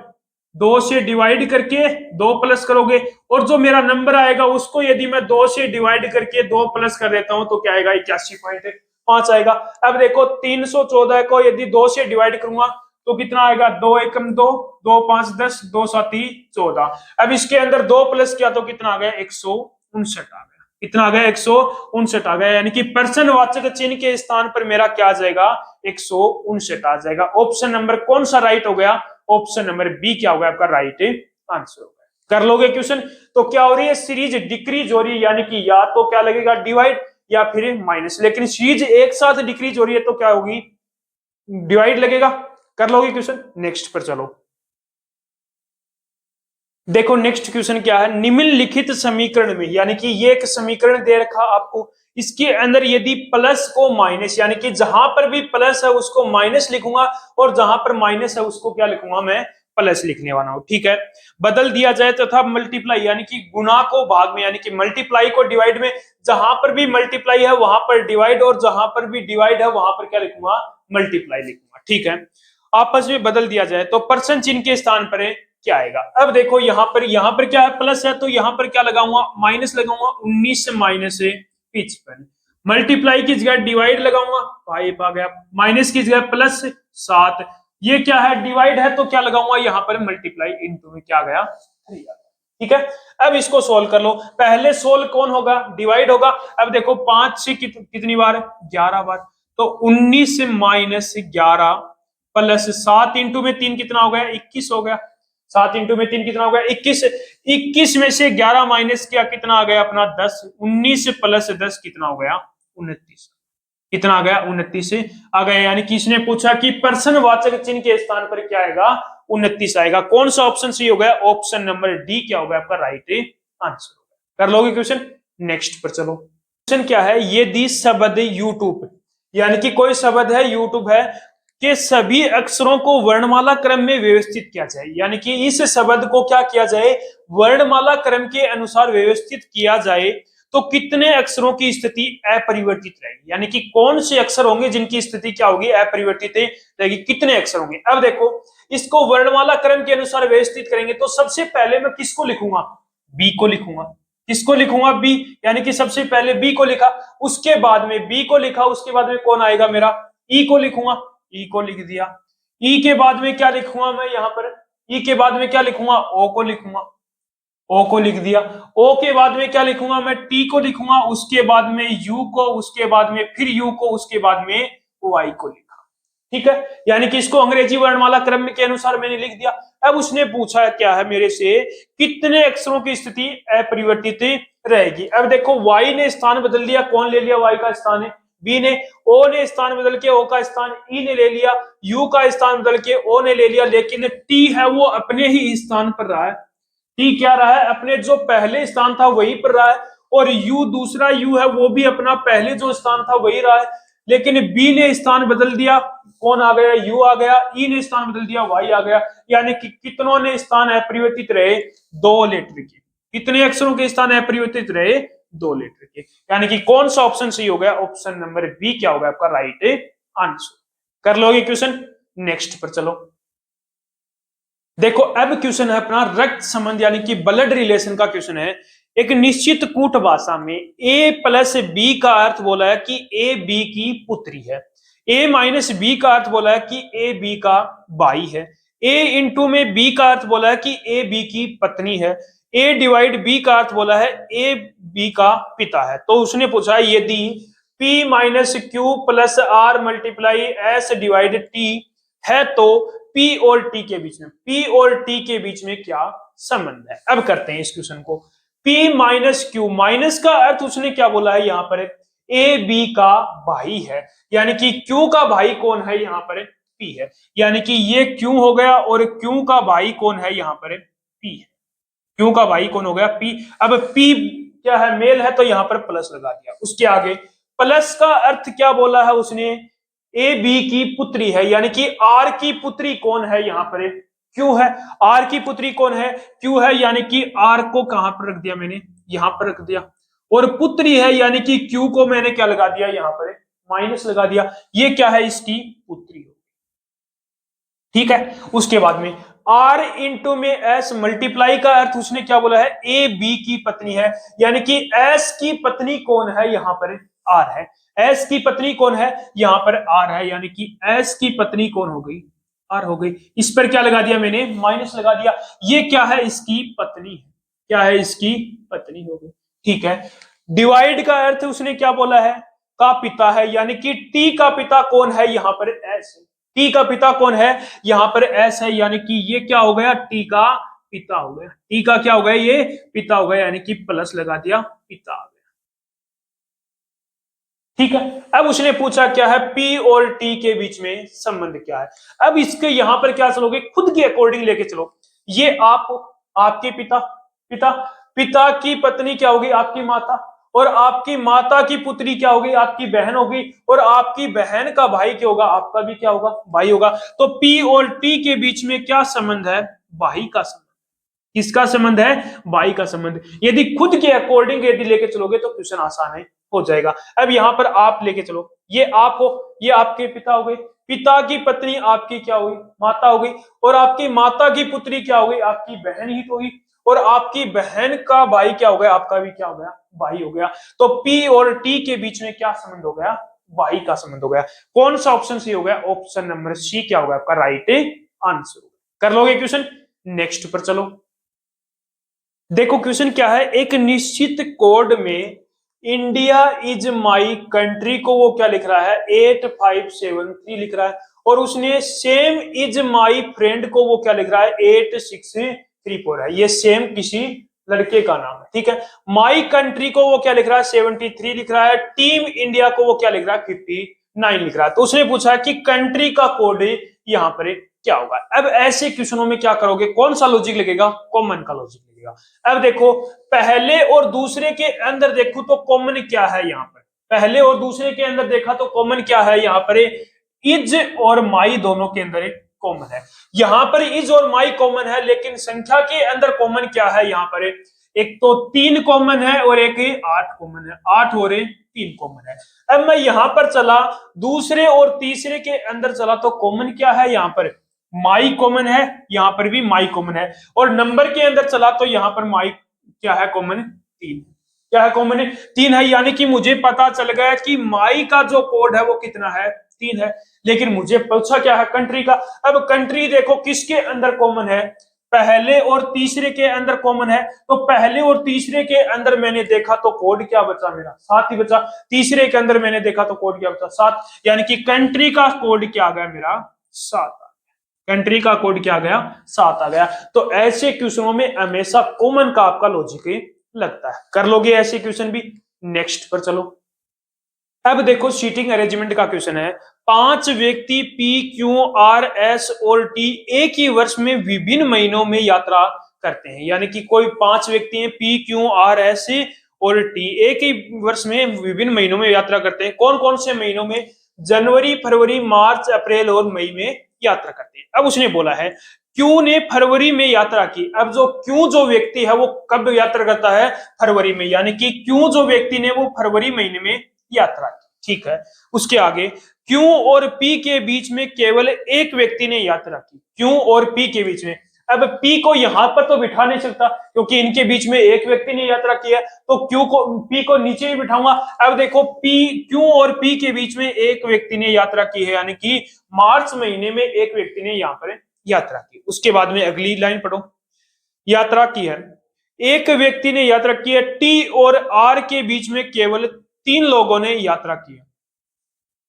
2 से डिवाइड करके 2 प्लस करोगे, और जो मेरा नंबर आएगा उसको यदि मैं 2 से डिवाइड करके 2 प्लस कर देता हूं तो क्या आएगा? 81.5 आएगा। अब देखो 314 को यदि 2 से डिवाइड करूंगा तो कितना आएगा? 2 एकम 2, 2 5 10, 2 7 14। अब इसके अंदर 2 प्लस किया तो कितना आ गया? 159 आ गया। कितना आ गया? 159 आ गया। यानी कि प्रश्नवाचक चिन्ह के स्थान पर मेरा क्या आ जाएगा? 159 आ जाएगा। ऑप्शन नंबर कौन सा राइट हो गया? ऑप्शन नंबर बी क्या होगा आपका राइट आंसर हो गया। कर लोगे क्वेश्चन? तो क्या हो रही है? सीरीज डिक्रीज हो रही है, यानी कि या तो क्या लगेगा? डिवाइड या फिर माइनस। लेकिन सीरीज एक साथ डिक्रीज हो रही है तो क्या होगी? डिवाइड लगेगा। कर लोगे क्वेश्चन? नेक्स्ट पर चलो। देखो नेक्स्ट क्वेश्चन क्या है? निम्नलिखित समीकरण में, यानी कि ये एक समीकरण दे रखा आपको, इसके अंदर यदि प्लस को माइनस, यानी कि जहां पर भी प्लस है उसको माइनस लिखूंगा, और जहां पर माइनस है उसको क्या लिखूंगा? मैं प्लस लिखने वाला हूं। ठीक है, बदल दिया जाए तथा मल्टीप्लाई, यानी कि गुना को भाग में, यानी कि मल्टीप्लाई को डिवाइड में, जहां पर भी मल्टीप्लाई है वहां पर डिवाइड, और जहां पर भी डिवाइड है वहां पर क्या लिखूंगा? मल्टीप्लाई लिखूंगा। ठीक है, आपस में बदल दिया जाए तो परसेंट चिन्ह के स्थान पर क्या आएगा? अब देखो यहाँ पर क्या है? प्लस है तो यहाँ पर क्या लगाऊंगा? माइनस लगाऊंगा। 19 से माइनस है 55। मल्टीप्लाई की जगह डिवाइड लगाऊंगा, 5 आ गया। माइनस की जगह प्लस 7। ये क्या है? डिवाइड है तो क्या लगाऊंगा? यहाँ पर मल्टीप्लाई इनटू में क्या गया? 3 आ गया। ठीक है, अब इसको सोल्व कर लो। पहले सोल्व कौन होगा? डिवाइड होगा। अब देखो 5 से कितनी बार? 11 बार। तो 19 माइनस 11 प्लस 7 इंटू में 3 कितना हो गया? 21 हो गया। 7 इंटू में 3 कितना हो गया? 21। 21 में से 11 माइनस किया, कितना आ गया अपना? 10। 19 प्लस 10 कितना हो गया? 29। कितना आ गया? 29 आ गया। यानी कि इसने पूछा कि प्रश्नवाचक चिन्ह के स्थान पर क्या आएगा? 29 आएगा। कौन सा ऑप्शन सही हो गया? ऑप्शन नंबर डी क्या होगा आपका राइट आंसर होगा। कर लोगे क्वेश्चन? नेक्स्ट पर चलो। क्वेश्चन क्या है? ये दी शब्द यूट्यूब, यानी कि कोई शब्द है यूट्यूब है के सभी अक्षरों को वर्णमाला क्रम में व्यवस्थित किया जाए, यानी कि इस शब्द को क्या किया जाए? वर्णमाला क्रम के अनुसार व्यवस्थित किया जाए तो कितने अक्षरों की स्थिति अपरिवर्तित रहेगी? यानी कि कौन से अक्षर होंगे जिनकी स्थिति क्या होगी? अपरिवर्तित रहेगी। कितने अक्षर होंगे? अब देखो, इसको वर्णमाला क्रम के अनुसार व्यवस्थित करेंगे तो सबसे पहले मैं किसको लिखूंगा? बी को लिखूंगा। किसको लिखूंगा? बी। यानी कि सबसे पहले बी को लिखा, उसके बाद में बी को लिखा, उसके बाद में कौन आएगा मेरा? ई को लिखूंगा। ई को लिख दिया। ई के बाद में क्या लिखूंगा मैं यहाँ पर? ई के बाद में क्या लिखूंगा? ओ को लिखूंगा। ओ को लिख दिया। ओ के बाद में क्या लिखूंगा मैं? टी को लिखूंगा, उसके बाद में यू को, उसके बाद में फिर यू को, उसके बाद में वाई को लिखा। ठीक है, यानी कि इसको अंग्रेजी वर्णमाला क्रम के अनुसार मैंने लिख दिया। अब उसने पूछा क्या है मेरे से? कितने अक्षरों की स्थिति अपरिवर्तित रहेगी। अब देखो y ने स्थान बदल दिया, कौन ले लिया y का स्थान है, b ने। o ने स्थान बदल के o का स्थान e ने ले लिया, u का स्थान बदल के o ने ले लिया, लेकिन t है वो अपने ही स्थान पर रहा है। t क्या रहा है, अपने जो पहले स्थान था वही पर रहा है, और u दूसरा u है वो भी अपना पहले जो स्थान था वही रहा है। लेकिन b ने स्थान बदल दिया, कौन आ गया, u आ गया, e ने स्थान बदल दिया, y आ गया। यानी कि कितनों ने स्थान अपरिवर्तित रहे, 2 लेटर के। कितने अक्षरों के स्थान अपरिवर्तित रहे, 2 लेटर के। यानी कि कौन सा ऑप्शन सही हो गया, ऑप्शन नंबर बी क्या होगा आपका राइट आंसर। कर लोगे क्वेश्चन, नेक्स्ट पर चलो। देखो अब क्वेश्चन है अपना रक्त संबंध यानी कि ब्लड रिलेशन का क्वेश्चन है। एक निश्चित कूट भाषा में a प्लस बी का अर्थ बोला है कि a b की पुत्री है, a माइनस बी का अर्थ बोला है कि a b का भाई है, a इंटू में b का अर्थ बोला है कि a b की पत्नी है, a डिवाइड b का अर्थ बोला है a b का पिता है। तो उसने पूछा है यदि p minus Q plus R multiply S divide T है तो P और T के बीच में, P और T के बीच में क्या संबंध है। अब करते हैं इस क्वेश्चन को। P माइनस क्यू, माइनस का अर्थ उसने क्या बोला है यहाँ पर, A B का भाई है, यानी कि Q का भाई कौन है यहाँ पर, P है। यानी कि ये Q हो गया और Q का भाई कौन है यहाँ पर, P है। Q का भाई कौन हो गया, P। अब P क्या है, मेल है, तो यहाँ पर प्लस लगा दिया। उसके आगे प्लस का अर्थ क्या बोला है उसने, ए बी की पुत्री है, यानी कि आर की पुत्री कौन है यहाँ पर, क्यू है। आर की पुत्री कौन है, क्यू है, यानी कि आर को कहां पर रख दिया मैंने, यहां पर रख दिया। और पुत्री है यानी कि क्यू को मैंने क्या लगा दिया, यहाँ पर माइनस लगा दिया। ये क्या है, इसकी पुत्री हो, ठीक है। उसके बाद में आर इंटू में एस मल्टीप्लाई का अर्थ उसने क्या बोला है, ए बी की पत्नी है, यानी कि एस की पत्नी कौन है यहाँ पर, आर है। एस की पत्नी कौन है, यहाँ पर आर है, यानी कि एस की पत्नी कौन हो गई, आर हो गई। इस पर क्या लगा दिया मैंने, माइनस लगा दिया। ये क्या है, इसकी पत्नी है, क्या है, इसकी पत्नी हो गई, ठीक है। डिवाइड का अर्थ उसने क्या बोला है, का पिता है, यानी कि टी का पिता कौन है, यहाँ पर एस है। टी का पिता कौन है, यहाँ पर एस है, यानी कि ये क्या हो गया, टी का पिता हो गया। टी का क्या हो गया, ये पिता हो गया, यानी कि प्लस लगा दिया, पिता आ गया, ठीक है। अब उसने पूछा क्या है, पी और टी के बीच में संबंध क्या है। अब इसके यहां पर क्या चलोगे, खुद के अकॉर्डिंग लेके चलो। ये आप, आपके पिता, पिता, पिता की पत्नी क्या होगी, आपकी माता, और आपकी माता की पुत्री क्या होगी, आपकी बहन होगी, और आपकी बहन का भाई क्या होगा, आपका भी क्या होगा, भाई होगा। तो पी और टी के बीच में क्या संबंध है, भाई का संबंध। किसका संबंध है, भाई का संबंध। यदि खुद के अकॉर्डिंग यदि लेके चलोगे तो क्वेश्चन आसान है, हो जाएगा। अब यहाँ पर आप लेके चलो, ये आप हो, ये आपके पिता हो गए, पिता की पत्नी आपकी क्या हुई, माता हो गई, और आपकी माता की पुत्री क्या हो गई, आपकी बहन ही तो हुई, और आपकी बहन का भाई क्या हो गया, आपका भी क्या हो गया, भाई हो गया। तो पी और टी के बीच में क्या संबंध हो गया, भाई का संबंध हो गया। कौन सा ऑप्शन सही हो गया, ऑप्शन नंबर सी क्या होगा आपका राइट आंसर। कर लोगे क्वेश्चन, नेक्स्ट पर चलो। देखो क्वेश्चन क्या है, एक निश्चित कोड में इंडिया इज माई कंट्री को वो क्या लिख रहा है, 8573 लिख रहा है, और उसने सेम इज माई फ्रेंड को वो क्या लिख रहा है, 8634 है। ये सेम किसी लड़के का नाम है, ठीक है। माई कंट्री को वो क्या लिख रहा है, 73 लिख रहा है। टीम इंडिया को वो क्या लिख रहा है, 59 लिख रहा है। तो उसने पूछा कि कंट्री का कोड यहाँ पर क्या होगा। अब ऐसे क्वेश्चनों में क्या करोगे, कौन सा लॉजिक लगेगा, कॉमन का लॉजिक लगेगा। अब देखो पहले और दूसरे के अंदर देखो तो कॉमन क्या है, यहाँ पर पहले और दूसरे के अंदर देखा तो कॉमन क्या है, यहाँ पर इज और माई दोनों के अंदर एक कॉमन है। यहाँ पर इज और माई कॉमन है, लेकिन संख्या के अंदर कॉमन क्या है, यहाँ पर एक तो 3 कॉमन है और एक 8 कॉमन है, 8 और 3 कॉमन है। अब मैं यहां पर चला दूसरे और तीसरे के अंदर चला तो कॉमन क्या है, यहाँ पर माई कॉमन है, यहाँ पर भी माई कॉमन है, और नंबर के अंदर चला तो यहाँ पर माई क्या है, कॉमन 3, क्या है, कॉमन 3 है। यानी कि मुझे पता चल गया कि माई का जो कोड है वो कितना है, 3 है। लेकिन मुझे पूछा क्या है, कंट्री का। अब कंट्री देखो किसके अंदर कॉमन है, पहले और तीसरे के अंदर कॉमन है। तो पहले और तीसरे के अंदर मैंने देखा तो कोड क्या बचा, मेरा 7 ही बचा। तीसरे के अंदर मैंने देखा तो कोड क्या बचा, 7। यानी कि कंट्री का कोड क्या आ गया, मेरा 7। कंट्री का कोड क्या आ गया, 7 आ गया। तो ऐसे क्वेश्चनों में हमेशा कॉमन का आपका लॉजिक लगता है। कर लोगे ऐसे क्वेश्चन भी। नेक्स्ट पर चलो। अब देखो सीटिंग अरेंजमेंट का क्वेश्चन है। 5 व्यक्ति पी क्यू आर एस और टी एक ही वर्ष में विभिन्न महीनों में यात्रा करते हैं। यानी कि कोई 5 व्यक्ति हैं पी क्यू आर एस और टी एक ही वर्ष में विभिन्न महीनों में यात्रा करते हैं। कौन कौन से महीनों में? जनवरी, फरवरी, मार्च, अप्रैल और मई में यात्रा करते हैं। अब उसने बोला है क्यू ने फरवरी में यात्रा की। अब जो क्यू जो व्यक्ति है वो कब यात्रा करता है? फरवरी में। यानी कि क्यू जो व्यक्ति ने वो फरवरी महीने में यात्रा की। ठीक है। उसके आगे क्यू और पी के बीच में केवल एक व्यक्ति ने यात्रा की। क्यू और पी के बीच में। अब पी को यहां पर तो बिठा नहीं सकता क्योंकि इनके बीच में एक व्यक्ति ने यात्रा की है, तो क्यू को पी को नीचे ही बिठाऊंगा। अब देखो पी क्यू और पी के बीच में एक व्यक्ति ने यात्रा की है, यानी कि मार्च महीने में एक व्यक्ति ने यहां पर यात्रा की। उसके बाद में अगली लाइन पढ़ो। यात्रा की है, एक व्यक्ति ने यात्रा की है। टी और आर के बीच में केवल 3 लोगों ने यात्रा की है।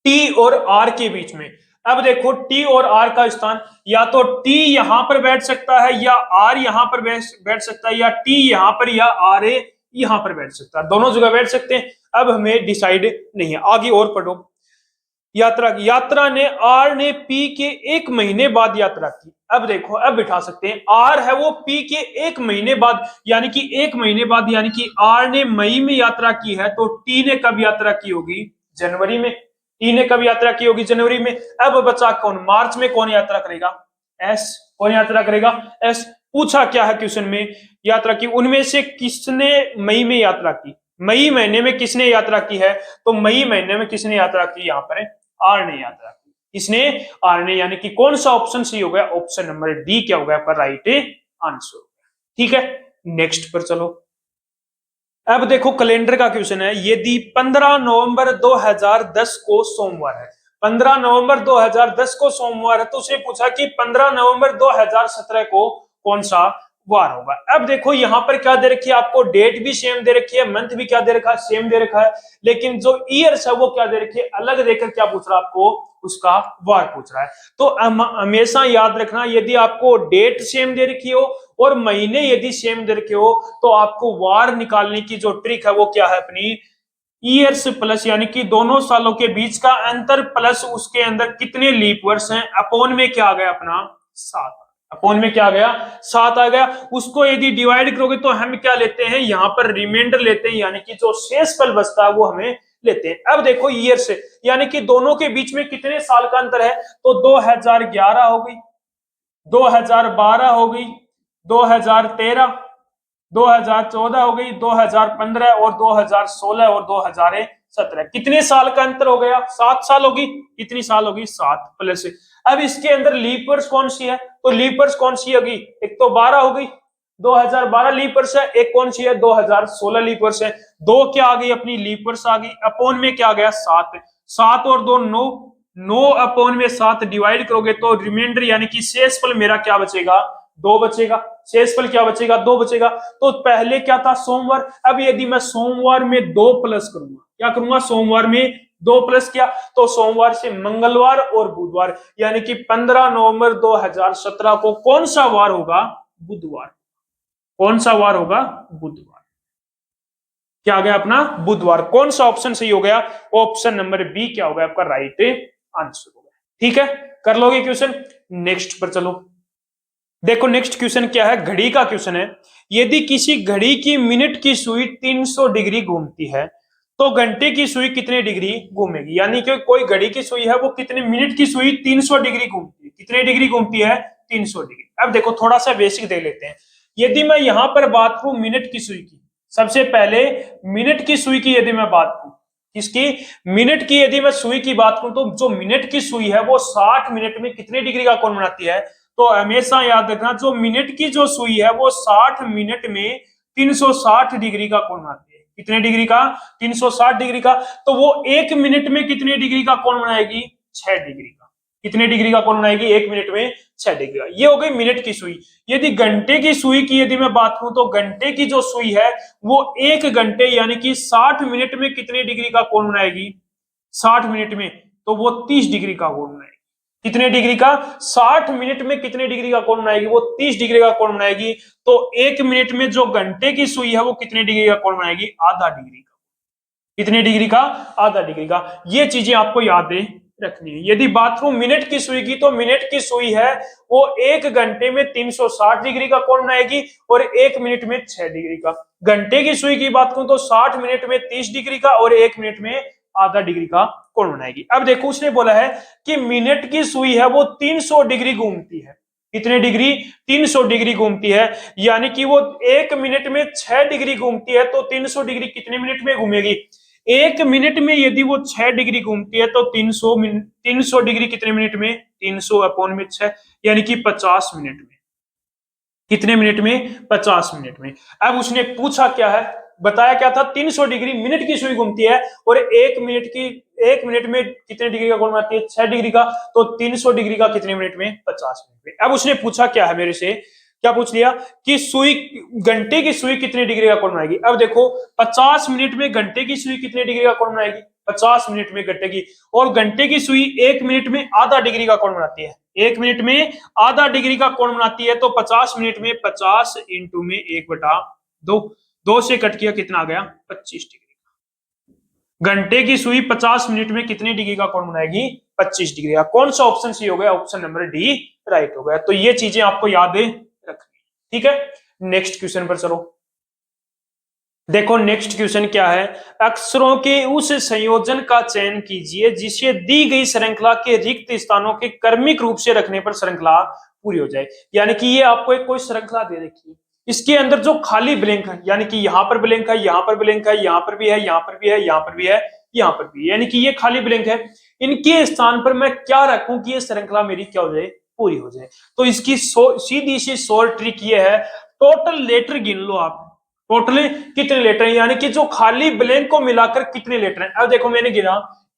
टी और आर के बीच में। अब देखो टी और आर का स्थान, या तो टी यहां पर बैठ सकता है या आर यहां पर बैठ सकता है, या टी यहां पर या आर यहां पर बैठ सकता है। दोनों जगह बैठ सकते हैं। अब हमें डिसाइड नहीं है। आगे और पढ़ो। यात्रा ने आर ने पी के 1 महीने बाद यात्रा की। अब देखो अब बिठा सकते हैं। आर है वो पी के 1 महीने बाद, यानी कि 1 महीने बाद, यानी कि आर ने मई में यात्रा की है, तो टी ने कब यात्रा की होगी? जनवरी में। टी ने कब यात्रा की होगी? जनवरी में। अब बचा कौन? मार्च में कौन यात्रा करेगा? एस। कौन यात्रा करेगा? एस। पूछा क्या है क्वेश्चन में? यात्रा की। उनमें से किसने मई में यात्रा की? मई महीने में किसने यात्रा की है? तो मई महीने में किसने यात्रा की? यहां पर आर ने यात्रा की। किसने? आर ने। यानी कि कौन सा ऑप्शन सही हो गया? ऑप्शन नंबर डी क्या हो गया आपका राइट आंसर। ठीक है। नेक्स्ट पर चलो। अब देखो कैलेंडर का क्वेश्चन है। यदि 15 नवंबर 2010 को सोमवार है, 15 नवंबर 2010 को सोमवार है, तो उसने पूछा कि 15 नवंबर 2017 को कौन सा वार होगा। अब देखो यहां पर क्या दे रखी है आपको? डेट भी सेम दे रखी है, मंथ भी क्या दे रखा है? सेम दे रखा है, लेकिन जो ईयर्स है वो क्या दे रखी है? अलग देकर क्या पूछ रहा है आपको? उसका वार पूछ रहा है। तो हमेशा याद रखना, यदि आपको डेट सेम दे रखी हो और महीने यदि सेम दे रखे हो, तो आपको वार निकालने की जो ट्रिक है वो क्या है? अपनी ईयर्स प्लस, यानी कि दोनों सालों के बीच का अंतर प्लस उसके अंदर कितने लीप वर्ष हैं, अपॉन में क्या आ गया अपना? 7। अपॉन में क्या आ गया? 7 आ गया। उसको यदि डिवाइड करोगे तो हम क्या लेते हैं? यहां पर रिमाइंडर लेते हैं, यानी कि जो शेषफल बचता है वो हमें लेते हैं। अब देखो ईयर से, यानी कि दोनों के बीच में कितने साल का अंतर है? तो 2011 हो गई, 2012 हो गई, 2013, 2014 हो गई, 2015 और 2016 और 2017। कितने साल का अंतर हो गया? 7 साल होगी। कितनी साल होगी? 7 प्लस। अब इसके अंदर लीपर्स कौन सी है? तो लीपर्स कौन सी होगी? एक तो 12 हो गई, 2012 लीपर्स है। एक कौन सी है? 2016 लीपर्स है। दो क्या आ गई? अपनी लीपर्स आ गई। अपॉन में क्या आ गया? 7। 7 और 2 9, 9 अपॉन में 7 डिवाइड करोगे तो रिमाइंडर, यानी कि शेषफल मेरा क्या बचेगा? 2 बचेगा। शेषफल क्या बचेगा? 2 बचेगा। तो पहले क्या था? सोमवार। अब यदि मैं सोमवार में 2 प्लस करूंगा, क्या करूंगा? सोमवार में 2 प्लस किया तो सोमवार से मंगलवार और बुधवार, यानी कि 15 नवंबर 2017 को कौन सा वार होगा? बुधवार। कौन सा वार होगा? बुधवार। क्या आ गया अपना? बुधवार। कौन सा ऑप्शन सही हो गया? ऑप्शन नंबर बी क्या होगा आपका राइट आंसर होगा। ठीक है। कर लोगे क्वेश्चन। नेक्स्ट पर चलो। देखो नेक्स्ट क्वेश्चन क्या है? घड़ी का क्वेश्चन है। यदि किसी घड़ी की मिनट की सुई 300 डिग्री घूमती है, तो घंटे की सुई कितने डिग्री घूमेगी? यानी कि कोई घड़ी की सुई है वो कितने मिनट की सुई 300 डिग्री घूमती है। कितने डिग्री घूमती है? 300 डिग्री। अब देखो थोड़ा सा बेसिक देख लेते हैं। यदि मैं यहां पर बात करूं मिनट की सुई की, सबसे पहले मिनट की सुई की यदि मैं बात करूं, किसकी? मिनट की यदि मैं सुई की बात करूं, तो जो मिनट की सुई है वो 60 मिनट में कितने डिग्री का कोण बनाती है? तो हमेशा याद रखना, जो मिनट की जो सुई है वो 60 मिनट में 360 डिग्री का कोण बनाती है। कितने डिग्री का? 360 डिग्री का। तो वो 1 मिनट में कितने डिग्री का कोण बनाएगी? 6 डिग्री का। कितने डिग्री का कोण बनाएगी? 1 मिनट में 6 डिग्री का। ये हो गई मिनट की सुई। यदि घंटे की सुई की यदि मैं बात करूं, तो घंटे की जो सुई है वो 1 घंटे यानी कि 60 मिनट में कितने डिग्री का कोण बनाएगी? 60 मिनट में तो वो 30 डिग्री का कोण बनाएगी। कितने डिग्री का? 60 मिनट में कितने डिग्री का कोण बनाएगी? वो 30 डिग्री का कोण बनाएगी। तो 1 मिनट में जो घंटे की सुई है वो कितने डिग्री का कोण बनाएगी? आधा डिग्री का। कितने डिग्री का? आधा डिग्री का। ये चीजें आपको याद रखनी है। यदि बात करूं मिनट की सुई की, तो मिनट की सुई है वो 1 घंटे में 360 डिग्री का कोण बनाएगी और 1 मिनट में 6 डिग्री का। घंटे की सुई की बात करूं तो 60 मिनट में 30 डिग्री का और 1 मिनट में आधा डिग्री का कोण बनाएगी। अब देखो उसने बोला है कि मिनट की सुई है वो 300 डिग्री घूमती है। कितने डिग्री? 300 डिग्री घूमती है। यानी कि वो 1 मिनट में 6 डिग्री घूमती है, तो 300 डिग्री कितने मिनट में घूमेगी? 1 मिनट में यदि वो 6 डिग्री घूमती है तो 300 डिग्री कितने मिनट में? 300 अपॉन में 6, यानी कि 50 मिनट में। कितने मिनट में? 50 मिनट में। अब उसने पूछा क्या है, बताया क्या था? 300 डिग्री मिनट की सुई घूमती है और 1 मिनट में कितने डिग्री का कोण बनाती है? 6 डिग्री का। तो 300 डिग्री का कितने मिनट में? 50 मिनट में। अब उसने पूछा क्या है मेरे से, क्या पूछ लिया कि सुई, घंटे की सुई कितने डिग्री का कोण बनाएगी? अब देखो 50 मिनट में घंटे की सुई कितने डिग्री का कोण बनाएगी? 50 मिनट में घंटे की। और घंटे की सुई 1 मिनट में आधा डिग्री का कोण बनाती है। 1 मिनट में आधा डिग्री का कोण बनाती है, तो 50 मिनट में 50 इंटू में 1/2, 2 से कट किया, कितना आ गया? 25 डिग्री। घंटे की सुई 50 मिनट में कितने डिग्री का कोण बनाएगी? 25 डिग्री का। कौन सा ऑप्शन सही हो गया? ऑप्शन नंबर डी राइट हो गया। तो ये चीजें आपको याद रखनी, ठीक है। नेक्स्ट क्वेश्चन पर चलो। देखो नेक्स्ट क्वेश्चन क्या है, अक्षरों के उस संयोजन का चयन कीजिए जिसे दी गई श्रृंखला के रिक्त स्थानों के क्रमिक रूप से रखने पर श्रृंखला पूरी हो जाए। यानी कि ये आपको एक कोई श्रृंखला दे रखी है, इसके अंदर जो खाली ब्लैंक है, यानी कि यहां पर ब्लैंक है, यहां पर ब्लैंक है, यहां पर भी है, यहां पर भी है, यहां पर भी है, यहां पर भी, यानी कि ये खाली ब्लैंक है। इनके स्थान पर मैं क्या रखूं कि ये श्रृंखला मेरी क्या हो जाए? पूरी हो जाए। तो इसकी सीधी सी शॉर्ट ट्रिक ये है, टोटल लेटर गिन लो आप। टोटल कितने लेटर हैं, यानी कि जो खाली ब्लैंक को मिलाकर कितने लेटर हैं। अब देखो मैंने गिना,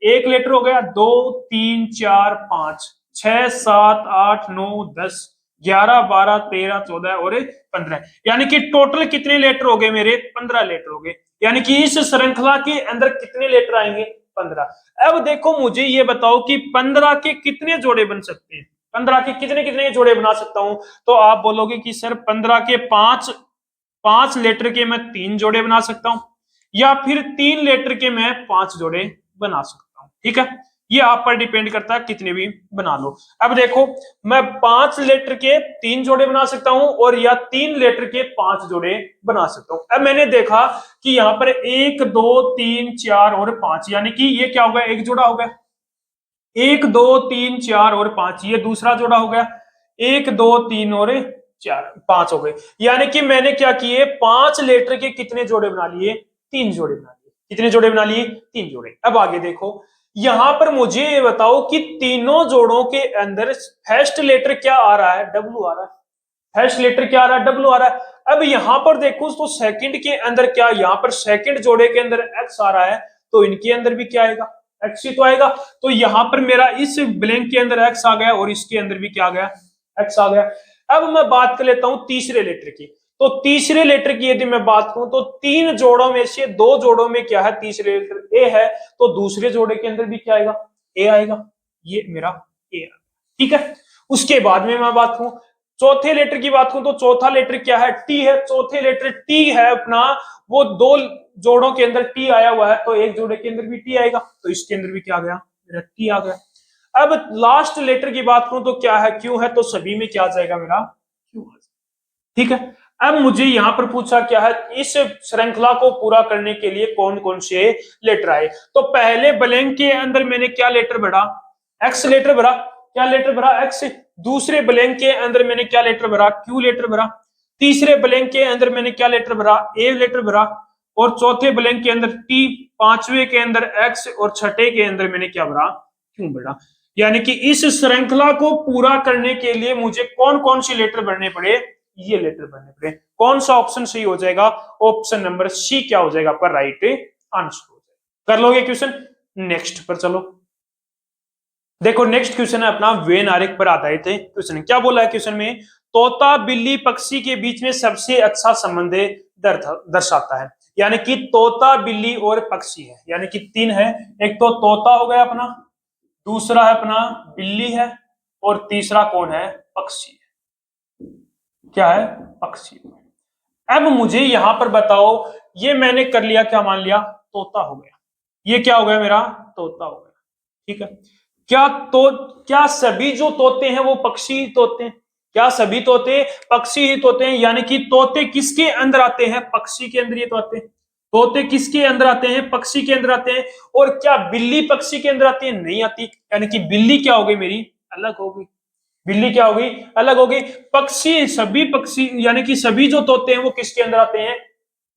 1 लेटर हो गया, 2 3 4 5 6 7 8 9 10 11 12 13 14 और 15, यानी कि टोटल कितने लेटर हो गए मेरे? 15 लेटर हो गए। यानी कि इस श्रृंखला के अंदर कितने लेटर आएंगे? 15। अब देखो मुझे ये बताओ कि 15 के कितने जोड़े बन सकते हैं? 15 के कितने कितने जोड़े बना सकता हूं? तो आप बोलोगे कि सर 15 के 5 लेटर के मैं 3 जोड़े बना सकता हूं, या फिर 3 लेटर के मैं 5 जोड़े बना सकता हूं। ठीक है, ये आप पर डिपेंड करता है, कितने भी बना लो। अब देखो मैं 5 लेटर के 3 जोड़े बना सकता हूं और या 3 लेटर के 5 जोड़े बना सकता हूं। अब मैंने देखा कि यहां पर 1 2 3 4 और 5, यानी कि ये क्या हो गया? एक जोड़ा हो गया। 1 2 3 4 और 5, ये दूसरा जोड़ा हो गया। 1 2 3 और 4 5 हो गए। यानी कि मैंने क्या किए? 5 लेटर के कितने जोड़े बना लिए? 3 जोड़े बना लिए। कितने जोड़े बना लिए? 3 जोड़े। अब आगे देखो, यहां पर मुझे ये बताओ कि तीनों जोड़ों के अंदर फर्स्ट लेटर क्या आ रहा है? डब्ल्यू आ रहा है। फर्स्ट लेटर क्या आ रहा है? डब्ल्यू आ रहा है। अब यहां पर देखो तो सेकंड के अंदर क्या, यहां पर सेकंड जोड़े के अंदर एक्स आ रहा है, तो इनके अंदर भी क्या आएगा? एक्स ही तो आएगा। तो यहां पर मेरा इस ब्लैंक के अंदर एक्स आ गया और इसके अंदर भी क्या आ गया? एक्स आ गया। अब मैं बात कर लेता हूं तीसरे लेटर की। तो तीसरे लेटर की यदि मैं बात करूं तो 3 जोड़ों में से 2 जोड़ों में क्या है? तीसरे लेटर ए है, तो दूसरे जोड़े के अंदर भी क्या आएगा? ए आएगा। ये मेरा ए आ, ठीक है। उसके बाद में मैं बात करूं चौथे लेटर की, बात करूं तो चौथा लेटर क्या है? टी है। चौथे लेटर टी है अपना, वो 2 जोड़ों के अंदर टी आया हुआ है, तो एक जोड़े के अंदर भी टी आएगा, तो इसके अंदर भी क्या आ गया? मेरा टी आ गया। अब लास्ट लेटर की बात करूं तो क्या है? क्यू है, तो सभी में क्या आ जाएगा? मेरा क्यू आ जाएगा। ठीक है। अब मुझे यहां पर पूछा क्या है, इस श्रृंखला को पूरा करने के लिए कौन कौन से लेटर आए? तो पहले ब्लैंक के अंदर मैंने क्या लेटर भरा? एक्स लेटर भरा। क्या लेटर भरा? एक्स। दूसरे ब्लैंक के अंदर मैंने क्या लेटर भरा? क्यू लेटर भरा। तीसरे ब्लैंक के अंदर मैंने क्या लेटर भरा? ए लेटर भरा। और चौथे ब्लैंक के अंदर टी, पांचवे के अंदर एक्स और छठे के अंदर मैंने क्या भरा? क्यू भरा। यानी कि इस श्रृंखला को पूरा करने के लिए मुझे कौन कौन सी लेटर भरने पड़े? ये लेटर भरने पड़े। कौन सा ऑप्शन सही हो जाएगा? ऑप्शन नंबर सी क्या हो जाएगा? पर राइट आंसर हो जाएगा। कर लोगे क्वेश्चन? नेक्स्ट पर चलो। देखो नेक्स्ट क्वेश्चन है अपना वेन आरेख पर आधारित है क्वेश्चन। क्या बोला है क्वेश्चन में? तोता बिल्ली पक्षी के बीच में सबसे अच्छा संबंध दर्शाता है। यानी कि तोता बिल्ली और पक्षी है, यानी कि 3 है। एक तो तोता हो गया अपना, दूसरा है अपना बिल्ली है, और तीसरा कौन है? पक्षी। क्या है? पक्षी। अब मुझे यहां पर बताओ, ये मैंने कर लिया, क्या मान लिया? तोता हो गया। ये क्या हो गया मेरा? तोता हो गया। ठीक है। क्या सभी जो तोते हैं वो पक्षी ही तोते हैं? क्या सभी तोते पक्षी ही तोते हैं? यानी कि तोते किसके अंदर आते हैं? पक्षी के अंदर ये तो आते हैं। तोते किसके अंदर आते हैं? पक्षी के अंदर आते हैं। और क्या बिल्ली पक्षी के अंदर आती है? नहीं आती। यानी कि बिल्ली क्या हो गई मेरी? अलग हो गई। बिल्ली क्या हो गई? अलग हो गई। पक्षी, सभी पक्षी यानी कि सभी जो तोते हैं वो किसके अंदर आते हैं?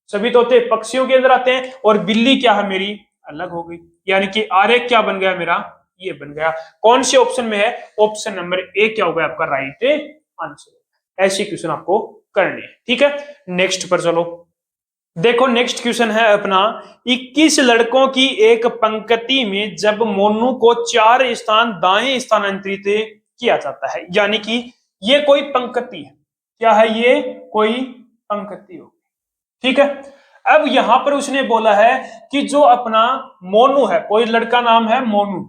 सभी तोते पक्षियों के अंदर आते हैं। और बिल्ली क्या है मेरी? अलग हो गई। यानी कि आरेख क्या बन गया मेरा? ये बन गया। कौन से ऑप्शन में है? ऑप्शन नंबर ए क्या होगा आपका राइट आंसर। ऐसी क्वेश्चन आपको करनी है। ठीक है, नेक्स्ट पर चलो। देखो नेक्स्ट क्वेश्चन है अपना, 21 लड़कों की एक पंक्ति में जब मोनू को 4 स्थान दाएं स्थानांतरित किया जाता है, यानी कि ये कोई पंक्ति है। क्या है ये? कोई पंक्ति होगी। ठीक है। अब यहां पर उसने बोला है कि जो अपना मोनू है, कोई लड़का नाम है मोनू,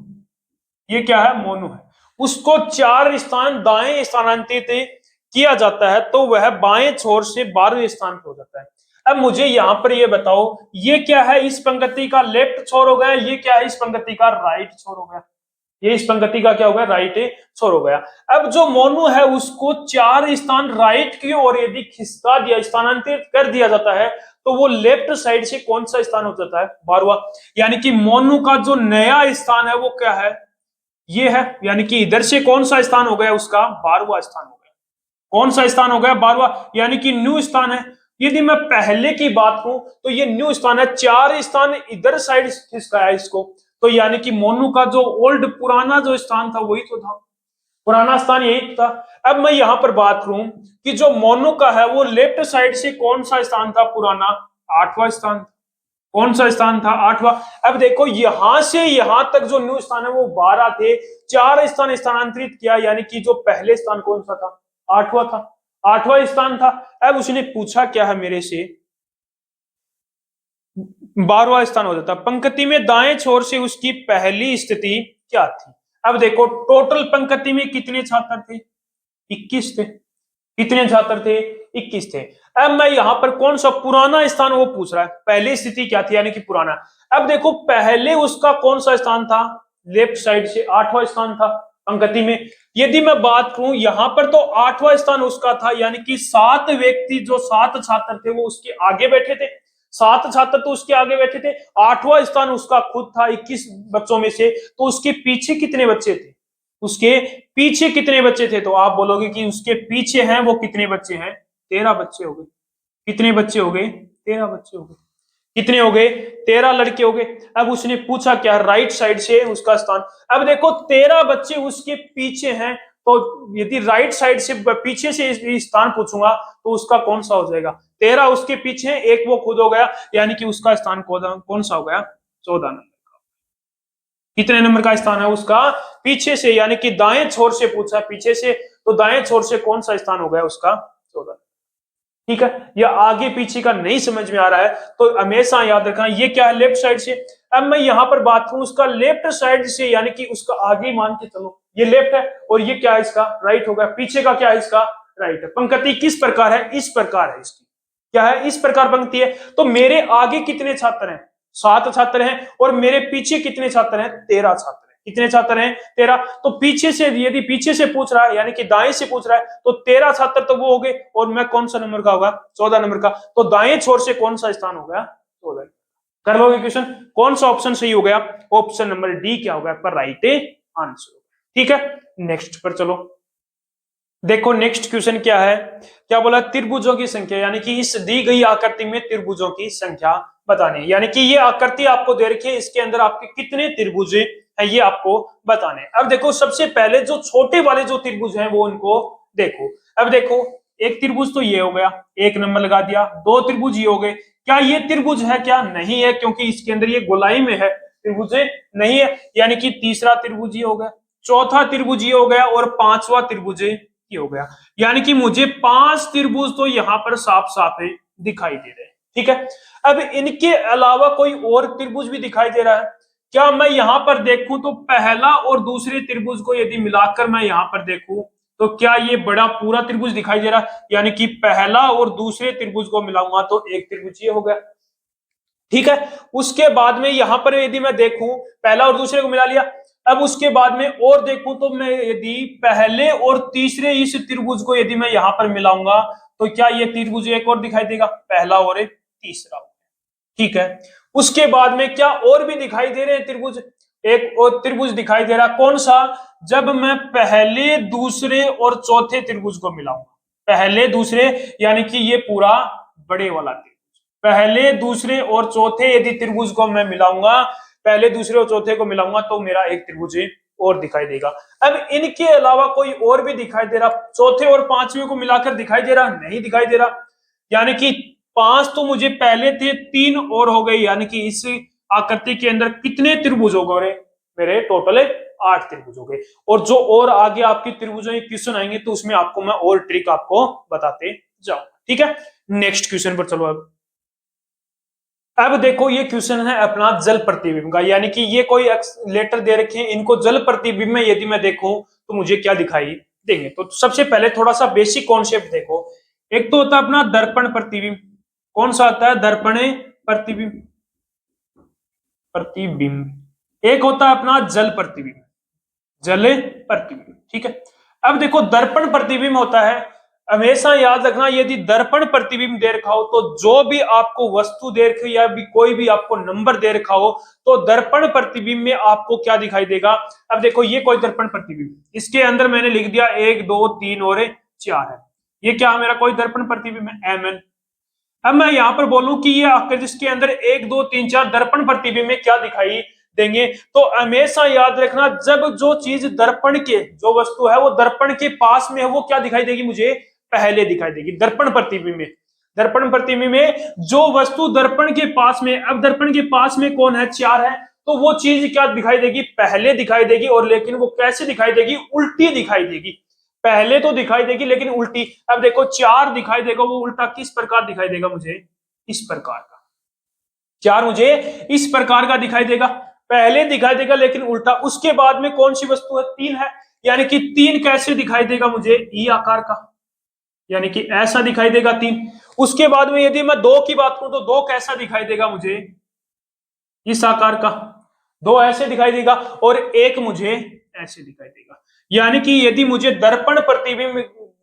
ये क्या है? मोनू है। उसको 4 स्थान दाएं स्थानांतरित किया जाता है तो वह बाएं छोर से 12वें स्थान पर हो जाता है। अब मुझे यहां पर ये बताओ, ये क्या है? इस पंक्ति का लेफ्ट छोर हो गया, ये क्या है? इस पंक्ति का राइट छोर हो गया। ये इस पंक्ति का क्या हो गया? राइट छोर हो गया। अब जो मोनू है उसको 4 स्थान राइट की ओर यदि खिसका दिया, स्थानांतरित कर दिया जाता है, तो वो लेफ्ट साइड से कौन सा स्थान हो जाता है? 12वां। यानी कि मोनू का जो नया स्थान है वो क्या है? ये है। यानी कि इधर से कौन सा स्थान हो गया उसका? 12वां स्थान हो गया। कौन सा स्थान हो गया? 12वां। यानी कि न्यू स्थान है। यदि मैं पहले की बात करूं तो ये न्यू स्थान है। 4 स्थान इधर साइड खिसकाया इसको, तो यानी कि मोनू का जो ओल्ड पुराना जो स्थान था वही तो था, पुराना स्थान यही था। अब मैं यहां पर बात करूं कि जो मोनू का है वो लेफ्ट साइड से कौन सा स्थान था? पुराना 8वां स्थान। कौन सा स्थान था? 8वां। अब देखो यहां से यहां तक जो न्यू स्थान है वो 12 थे, 4 स्थान स्थानांतरित किया, यानी कि जो पहले स्थान कौन सा था? 8वां था। 8वां स्थान था। अब उसने पूछा क्या है मेरे से? 12वां स्थान हो जाता। पंक्ति में दाएं छोर से उसकी पहली स्थिति क्या थी? अब देखो टोटल पंक्ति में कितने छात्र थे? 21 थे। कितने छात्र थे? 21 थे। अब मैं यहां पर कौन सा पुराना स्थान वो पूछ रहा है, पहली स्थिति क्या थी, यानी कि पुराना। अब देखो पहले उसका कौन सा स्थान था? लेफ्ट साइड से 8वां स्थान था पंक्ति में। यदि मैं बात करूं यहां पर तो 8वां स्थान उसका था, यानी कि 7 व्यक्ति, जो 7 छात्र थे वो उसके आगे बैठे थे। 7 छात्र तो उसके आगे बैठे थे। 8वां स्थान उसका खुद था 21 बच्चों में से। तो उसके पीछे कितने बच्चे थे? उसके पीछे कितने बच्चे थे? तो आप बोलोगे कि उसके पीछे हैं वो कितने बच्चे हैं? 13 बच्चे हो गए। कितने बच्चे हो गए? 13 बच्चे हो गए। कितने हो गए? 13 लड़के हो गए। अब उसने पूछा क्या? राइट साइड से उसका स्थान। अब देखो 13 बच्चे उसके पीछे हैं, तो यदि राइट साइड से पीछे से स्थान पूछूंगा तो उसका कौन सा हो जाएगा? 13 उसके पीछे, एक वो खुद हो गया, यानी कि उसका स्थान कौन सा हो गया? 14 नंबर। कितने नंबर का स्थान है उसका? पीछे से, यानी कि दाएं छोर से पूछा, पीछे से, तो दाएं छोर से कौन सा स्थान हो गया उसका? 14। ठीक है। या आगे पीछे का नहीं समझ में आ रहा है तो हमेशा याद रखना ये क्या है? लेफ्ट साइड से। अब मैं यहां पर बात करूं उसका लेफ्ट साइड से, यानी कि उसका आगे मान के चलो, ये लेफ्ट है और ये क्या है इसका? राइट होगा। पीछे का क्या है इसका? राइट है। पंक्ति किस प्रकार है? इस प्रकार है इसकी। क्या है? इस प्रकार पंक्ति है। तो मेरे आगे कितने छात्र हैं? 7 छात्र हैं। और मेरे पीछे कितने छात्र हैं? 13 छात्र हैं। कितने छात्र हैं? 13। तो पीछे से, यदि पीछे से पूछ रहा है यानी कि दाएं से पूछ रहा है, तो 13 छात्र तो वो हो गए, और मैं कौन सा नंबर का होगा? 14 नंबर का। तो दाएं छोर से कौन सा स्थान हो गया? 14। कर लोगे क्वेश्चन? कौन सा ऑप्शन सही हो गया? ऑप्शन नंबर डी क्या होगा आपका राइट आंसर। ठीक है, नेक्स्ट पर चलो। देखो नेक्स्ट क्वेश्चन क्या है? क्या बोला? त्रिभुजों की संख्या, यानी कि इस दी गई आकृति में त्रिभुजों की संख्या बताने। यानी कि ये आकृति आपको दे रखी है, इसके अंदर आपके कितने त्रिभुज है ये आपको बताने। अब देखो सबसे पहले जो छोटे वाले जो त्रिभुज हैं वो उनको देखो। अब देखो एक त्रिभुज तो ये हो गया, एक नंबर लगा दिया। 2 त्रिभुज ये हो गए। क्या ये त्रिभुज है? क्या नहीं है, क्योंकि इसके अंदर ये गोलाई में है, त्रिभुज नहीं है। यानी कि तीसरा त्रिभुज ये हो गया, चौथा त्रिभुज ये हो गया, और 5वां त्रिभुज ये हो गया। यानी कि मुझे 5 त्रिभुज तो यहां पर साफ साफ दिखाई दे रहे हैं। ठीक है। अब इनके अलावा कोई और त्रिभुज भी दिखाई दे रहा है क्या मैं यहां पर देखूं तो पहला और दूसरे त्रिभुज को यदि मिलाकर मैं यहां पर देखूं तो क्या ये बड़ा पूरा त्रिभुज दिखाई दे रहा, यानी कि पहला और दूसरे त्रिभुज को मिलाऊंगा तो एक त्रिभुज ये हो गया। ठीक है, उसके बाद में यहां पर यदि मैं देखूं, पहला और दूसरे को मिला लिया, अब उसके बाद में और देखूं तो मैं यदि पहले और तीसरे इस त्रिभुज को यदि मैं यहां पर मिलाऊंगा तो क्या ये त्रिभुज एक और दिखाई देगा, पहला और एक तीसरा। ठीक है, उसके बाद में क्या और भी दिखाई दे रहे हैं त्रिभुज, एक और त्रिभुज दिखाई दे रहा, कौन सा, जब मैं पहले दूसरे और चौथे त्रिभुज को मिलाऊंगा, पहले दूसरे यानी कि ये पूरा बड़े वाला त्रिभुज, पहले दूसरे और चौथे यदि त्रिभुज को मैं मिलाऊंगा, पहले दूसरे और चौथे को मिलाऊंगा तो मेरा एक त्रिभुज और दिखाई देगा। अब इनके अलावा कोई और भी दिखाई दे रहा, चौथे और पांचवें को मिलाकर दिखाई दे रहा, नहीं दिखाई दे रहा, यानी कि 5 तो मुझे पहले थे, 3 और हो गए, यानी कि इस आकृति के अंदर कितने त्रिभुज हो गए मेरे, टोटल 8 त्रिभुज हो गए। और जो और आगे आपकी त्रिभुजों के क्वेश्चन आएंगे तो उसमें आपको मैं और ट्रिक आपको बताते जाऊंगा। ठीक है, नेक्स्ट क्वेश्चन पर चलो। अब देखो ये क्वेश्चन है अपना जल प्रतिबिंब का, यानी कि ये कोई लेटर दे रखे हैं, इनको जल प्रतिबिंब में यदि मैं देखूं तो मुझे क्या दिखाई देंगे। तो सबसे पहले थोड़ा सा बेसिक कॉन्सेप्ट देखो, एक तो होता है अपना दर्पण प्रतिबिंब, कौन सा आता है, दर्पण प्रतिबिंब, प्रतिबिंब। एक होता है अपना जल प्रतिबिंब, जल प्रतिबिंब। ठीक है, अब देखो दर्पण प्रतिबिंब होता है, हमेशा याद रखना यदि दर्पण प्रतिबिंब दे रखा हो तो जो भी आपको वस्तु दे रखी या भी कोई भी आपको नंबर दे रखा हो तो दर्पण प्रतिबिंब में आपको क्या दिखाई देगा। अब देखो ये कोई दर्पण प्रतिबिंब, इसके अंदर मैंने लिख दिया 1 2 3 और 4 है, ये क्या मेरा कोई दर्पण प्रतिबिंब है, mn। अब मैं यहां पर बोलूं कि ये आकर जिसके अंदर 1 2 3 4 दर्पण प्रतिबिंब में क्या दिखाई देंगे, तो हमेशा याद रखना जब जो चीज दर्पण के, जो वस्तु है वो दर्पण के पास में है वो क्या दिखाई देगी, मुझे पहले दिखाई देगी दर्पण प्रतिबिंब में। दर्पण प्रतिबिंब में जो वस्तु दर्पण के पास में, अब दर्पण के पास में कौन है, 4 है, तो वो चीज क्या दिखाई देगी, पहले दिखाई देगी, और लेकिन वो कैसे दिखाई देगी, उल्टी दिखाई देगी। पहले तो दिखाई देगी लेकिन उल्टी। अब देखो 4 दिखाई देगा, वो उल्टा किस प्रकार दिखाई देगा मुझे, इस प्रकार का। 4 मुझे इस प्रकार का दिखाई देगा, पहले दिखाई देगा लेकिन उल्टा। उसके बाद में कौन सी वस्तु है, 3 है, यानी कि 3 कैसे दिखाई देगा मुझे, ई आकार का, यानी कि ऐसा दिखाई देगा 3। उसके बाद में यदि मैं 2 की बात करूं तो 2 कैसा दिखाई देगा मुझे, इस आकार का, 2 ऐसे दिखाई देगा, और 1 मुझे ऐसे दिखाई देगा। यानी कि यदि मुझे दर्पण प्रतिबिंब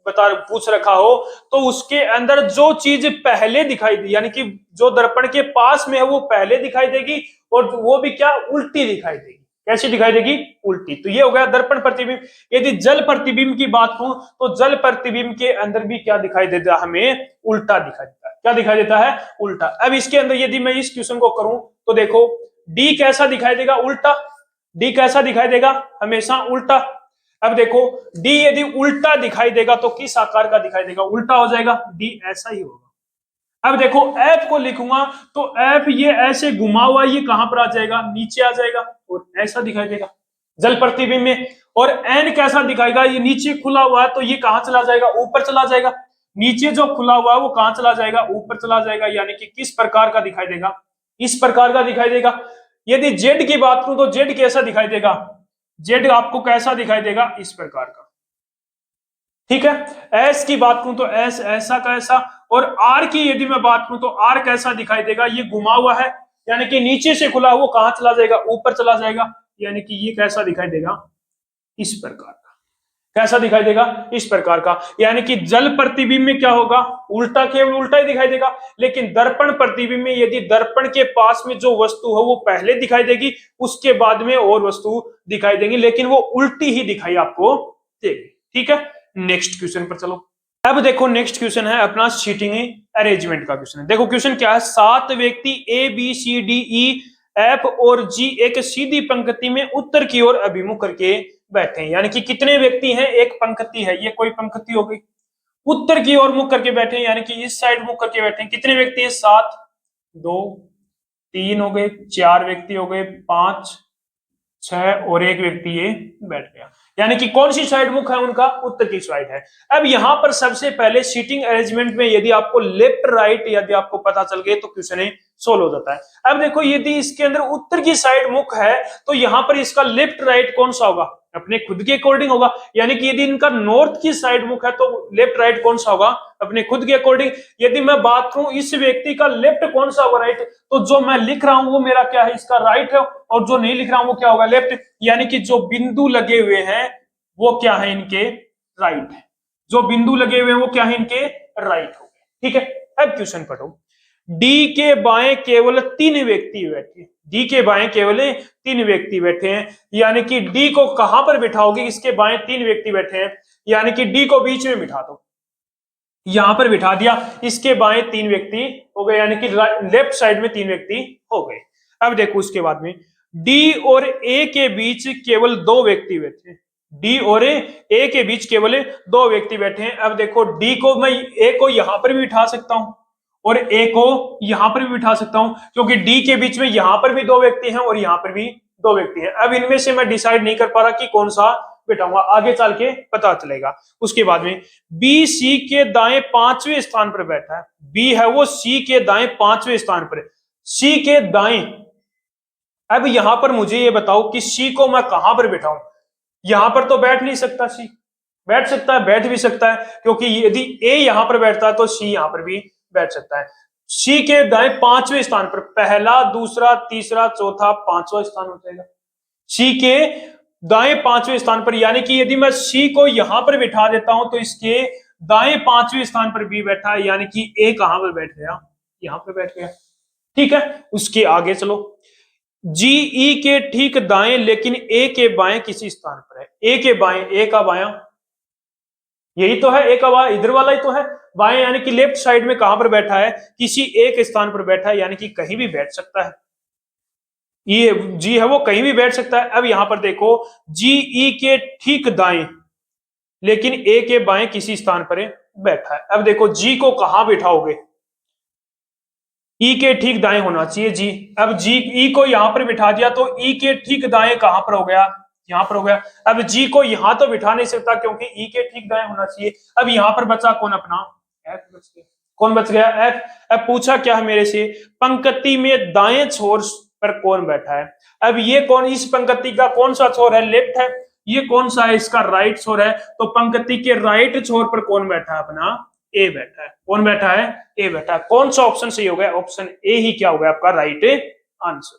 बता पूछ रखा हो तो उसके अंदर जो चीज पहले दिखाई दी, यानी कि जो दर्पण के पास में है वो पहले दिखाई देगी, और वो भी क्या, उल्टी दिखाई देगी। कैसी दिखाई देगी, उल्टी। तो ये हो गया दर्पण प्रतिबिंब। यदि जल प्रतिबिंब की बात करूं तो जल प्रतिबिंब के अंदर भी क्या दिखाई देता है, हमें उल्टा दिखाई देता है। क्या दिखाई देता है, उल्टा। अब इसके अंदर यदि मैं इस क्वेश्चन को करूं तो देखो डी कैसा दिखाई देगा, उल्टा। डी कैसा दिखाई देगा, हमेशा उल्टा। अब देखो डी यदि उल्टा दिखाई देगा तो किस आकार का दिखाई देगा, उल्टा हो जाएगा, डी ऐसा ही होगा। अब देखो एफ को लिखूंगा तो एफ ये ऐसे घुमा हुआ, ये कहां पर आ जाएगा, नीचे आ जाएगा, और ऐसा दिखाई देगा जल प्रतिबिंब में। और एन कैसा दिखाएगा, ये नीचे खुला हुआ है तो ये कहां चला जाएगा, ऊपर चला जाएगा। नीचे जो खुला हुआ है वो कहां चला जाएगा, ऊपर चला जाएगा, यानी कि किस प्रकार का दिखाई देगा, इस प्रकार का दिखाई देगा। यदि जेड की बात करूं तो जेड कैसा दिखाई देगा, जेड आपको कैसा दिखाई देगा, इस प्रकार का। ठीक है, एस की बात करूं तो एस ऐसा कैसा, और आर की यदि मैं बात करूं तो आर कैसा दिखाई देगा, ये घुमा हुआ है, यानी कि नीचे से खुला वो कहां चला जाएगा, ऊपर चला जाएगा, यानी कि ये कैसा दिखाई देगा, इस प्रकार का। कैसा दिखाई देगा, इस प्रकार का। यानी कि जल प्रतिबिंब में क्या होगा, उल्टा, केवल उल्टा ही दिखाई देगा। लेकिन दर्पण प्रतिबिंब में यदि दर्पण के पास में जो वस्तु है वो पहले दिखाई देगी, उसके बाद में और वस्तु दिखाई देंगी, लेकिन वो उल्टी ही दिखाई आपको देगी। ठीक है, नेक्स्ट क्वेश्चन पर चलो। अब देखो नेक्स्ट क्वेश्चन है अपना सीटिंग अरेंजमेंट का क्वेश्चन है। देखो क्वेश्चन क्या है, 7 व्यक्ति A B C D E F और जी एक सीधी पंक्ति में उत्तर की ओर अभिमुख करके बैठे हैं। यानी कि कितने व्यक्ति हैं, एक पंक्ति है, ये कोई पंक्ति हो गई, उत्तर की ओर मुख करके बैठे हैं, यानी कि इस साइड मुख करके बैठे हैं। कितने व्यक्ति हैं, 7, 2, 3 हो गए, 4 व्यक्ति हो गए, 5, 6 और 1 व्यक्ति ये बैठ गया। यानी कि कौन सी साइड मुख है उनका, उत्तर की साइड है। अब यहां पर सबसे पहले सीटिंग अरेंजमेंट में यदि आपको लेफ्ट राइट यदि आपको पता चल गए तो क्वेश्चन सोल्व हो जाता है। अब देखो यदि इसके अंदर उत्तर की साइड मुख है तो यहां पर इसका लेफ्ट राइट कौन सा होगा, अपने खुद के अकॉर्डिंग होगा। यानी कि यदि इनका नॉर्थ की साइड मुख है तो लेफ्ट राइट कौन सा होगा, अपने खुद के अकॉर्डिंग। यदि मैं बात करूं इस व्यक्ति का लेफ्ट कौन सा होगा, राइट, तो जो मैं लिख रहा हूं वो मेरा क्या है, इसका राइट है, और जो नहीं लिख रहा हूं वो क्या होगा, लेफ्ट। यानी कि जो बिंदु लगे हुए हैं वो क्या है, इनके राइट है। जो बिंदु लगे हुए हैं वो क्या है, इनके राइट हो गए। ठीक है, अब क्वेश्चन पढ़ो। डी के बाएं केवल 3 व्यक्ति बैठे, डी के बाएं केवल 3 व्यक्ति बैठे हैं। यानी कि डी को कहां पर बिठाओगे, इसके बाएं 3 व्यक्ति बैठे हैं, यानी कि डी को बीच में बिठा दो, यहां पर बिठा दिया, इसके बाएं 3 व्यक्ति हो गए, यानी कि लेफ्ट साइड में 3 व्यक्ति हो गए। अब देखो उसके बाद में डी और ए के बीच केवल 2 व्यक्ति बैठे, डी और ए के बीच केवल 2 व्यक्ति बैठे हैं। अब देखो डी को मैं ए को यहां पर भी बिठा सकता हूं और ए को यहां पर भी बिठा सकता हूं, क्योंकि डी के बीच में यहां पर भी 2 व्यक्ति हैं और यहां पर भी 2 व्यक्ति हैं। अब इनमें से मैं डिसाइड नहीं कर पा रहा कि कौन सा बिठाऊंगा, आगे चल के पता चलेगा। उसके बाद में बी सी के दाएं 5वें स्थान पर बैठा है, बी है वो सी के दाएं 5वें स्थान पर, सी के दाएं। अब यहां पर मुझे ये बताओ कि सी को मैं कहां पर बिठाऊं, यहां पर तो बैठ नहीं सकता, सी बैठ सकता है, बैठ भी सकता है, क्योंकि यदि ए यहां पर बैठता है तो सी यहां पर भी बैठ सकता है। सी के दाएं 5वें स्थान पर, पहला, दूसरा, तीसरा, चौथा, 5वां स्थान हो जाएगा सी के दाएं 5वें स्थान पर। यानी कि यदि मैं सी को यहां पर बिठा देता हूं तो इसके दाएं 5वें स्थान पर बी बैठा है, यानी कि ए कहां पर बैठ गया, यहां पर बैठ गया। ठीक है, उसके आगे चलो। जी ई के ठीक दाएं लेकिन ए के बाएं किसी स्थान पर है, ए के बाएं, ए का बायां, यही तो है, ए का बायां इधर वाला ही तो है, बाएं यानी कि लेफ्ट साइड में कहां पर बैठा है, किसी एक स्थान पर बैठा है, यानी कि कहीं भी बैठ सकता है। ये जी है वो कहीं भी बैठ सकता है। अब यहां पर देखो जी ई के ठीक दाएं लेकिन ए के बाएं किसी स्थान पर बैठा है। अब देखो जी को कहां बिठाओगे, ई के ठीक दाएं होना चाहिए जी। अब जी ई को यहां पर बिठा दिया तो ई के ठीक दाएं कहां पर हो गया, यहां पर हो गया। अब जी को यहां तो बिठा नहीं सकता क्योंकि ई के ठीक दाएं होना चाहिए। अब यहां पर बचा कौन, अपना एफ बच गया। कौन बच गया, एफ। अब पूछा क्या है मेरे से, पंक्ति में दाएं छोर पर कौन बैठा है। अब ये कौन, इस पंक्ति का कौन सा छोर है, लेफ्ट है, ये कौन सा है, इसका राइट छोर है। तो पंक्ति के राइट छोर पर कौन बैठा है, अपना ए बैठा है। कौन बैठा है, ए बैठा है। कौन सा ऑप्शन सही हो गया, ऑप्शन ए ही क्या हो गया, आपका राइट आंसर।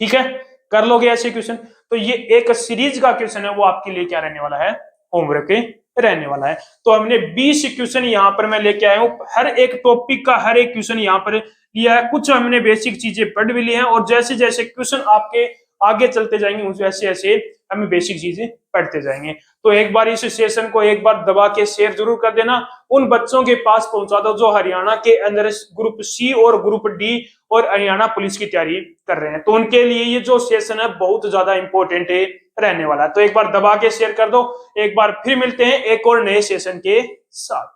ठीक है, कर लोगे ऐसे क्वेश्चन। तो ये एक सीरीज का क्वेश्चन है, वो आपके लिए क्या रहने वाला है, होमवर्क रहने वाला है। तो हमने 20 क्वेश्चन यहाँ पर मैं लेके आया हूँ, हर एक टॉपिक का हर एक क्वेश्चन यहाँ पर लिया है। कुछ हमने बेसिक चीजें पढ़ भी ली हैं और जैसे जैसे क्वेश्चन आपके आगे चलते जाएंगे वैसे ऐसे हमें बेसिक चीजें पढ़ते जाएंगे। तो एक बार इस सेशन को एक बार दबा के शेयर जरूर कर देना, उन बच्चों के पास पहुंचा दो जो हरियाणा के अंदर ग्रुप सी और ग्रुप डी और हरियाणा पुलिस की तैयारी कर रहे हैं। तो उनके लिए ये जो सेशन है बहुत ज्यादा इंपॉर्टेंट है, रहने वाला है। तो एक बार दबा के शेयर कर दो। एक बार फिर मिलते हैं एक और नए सेशन के साथ।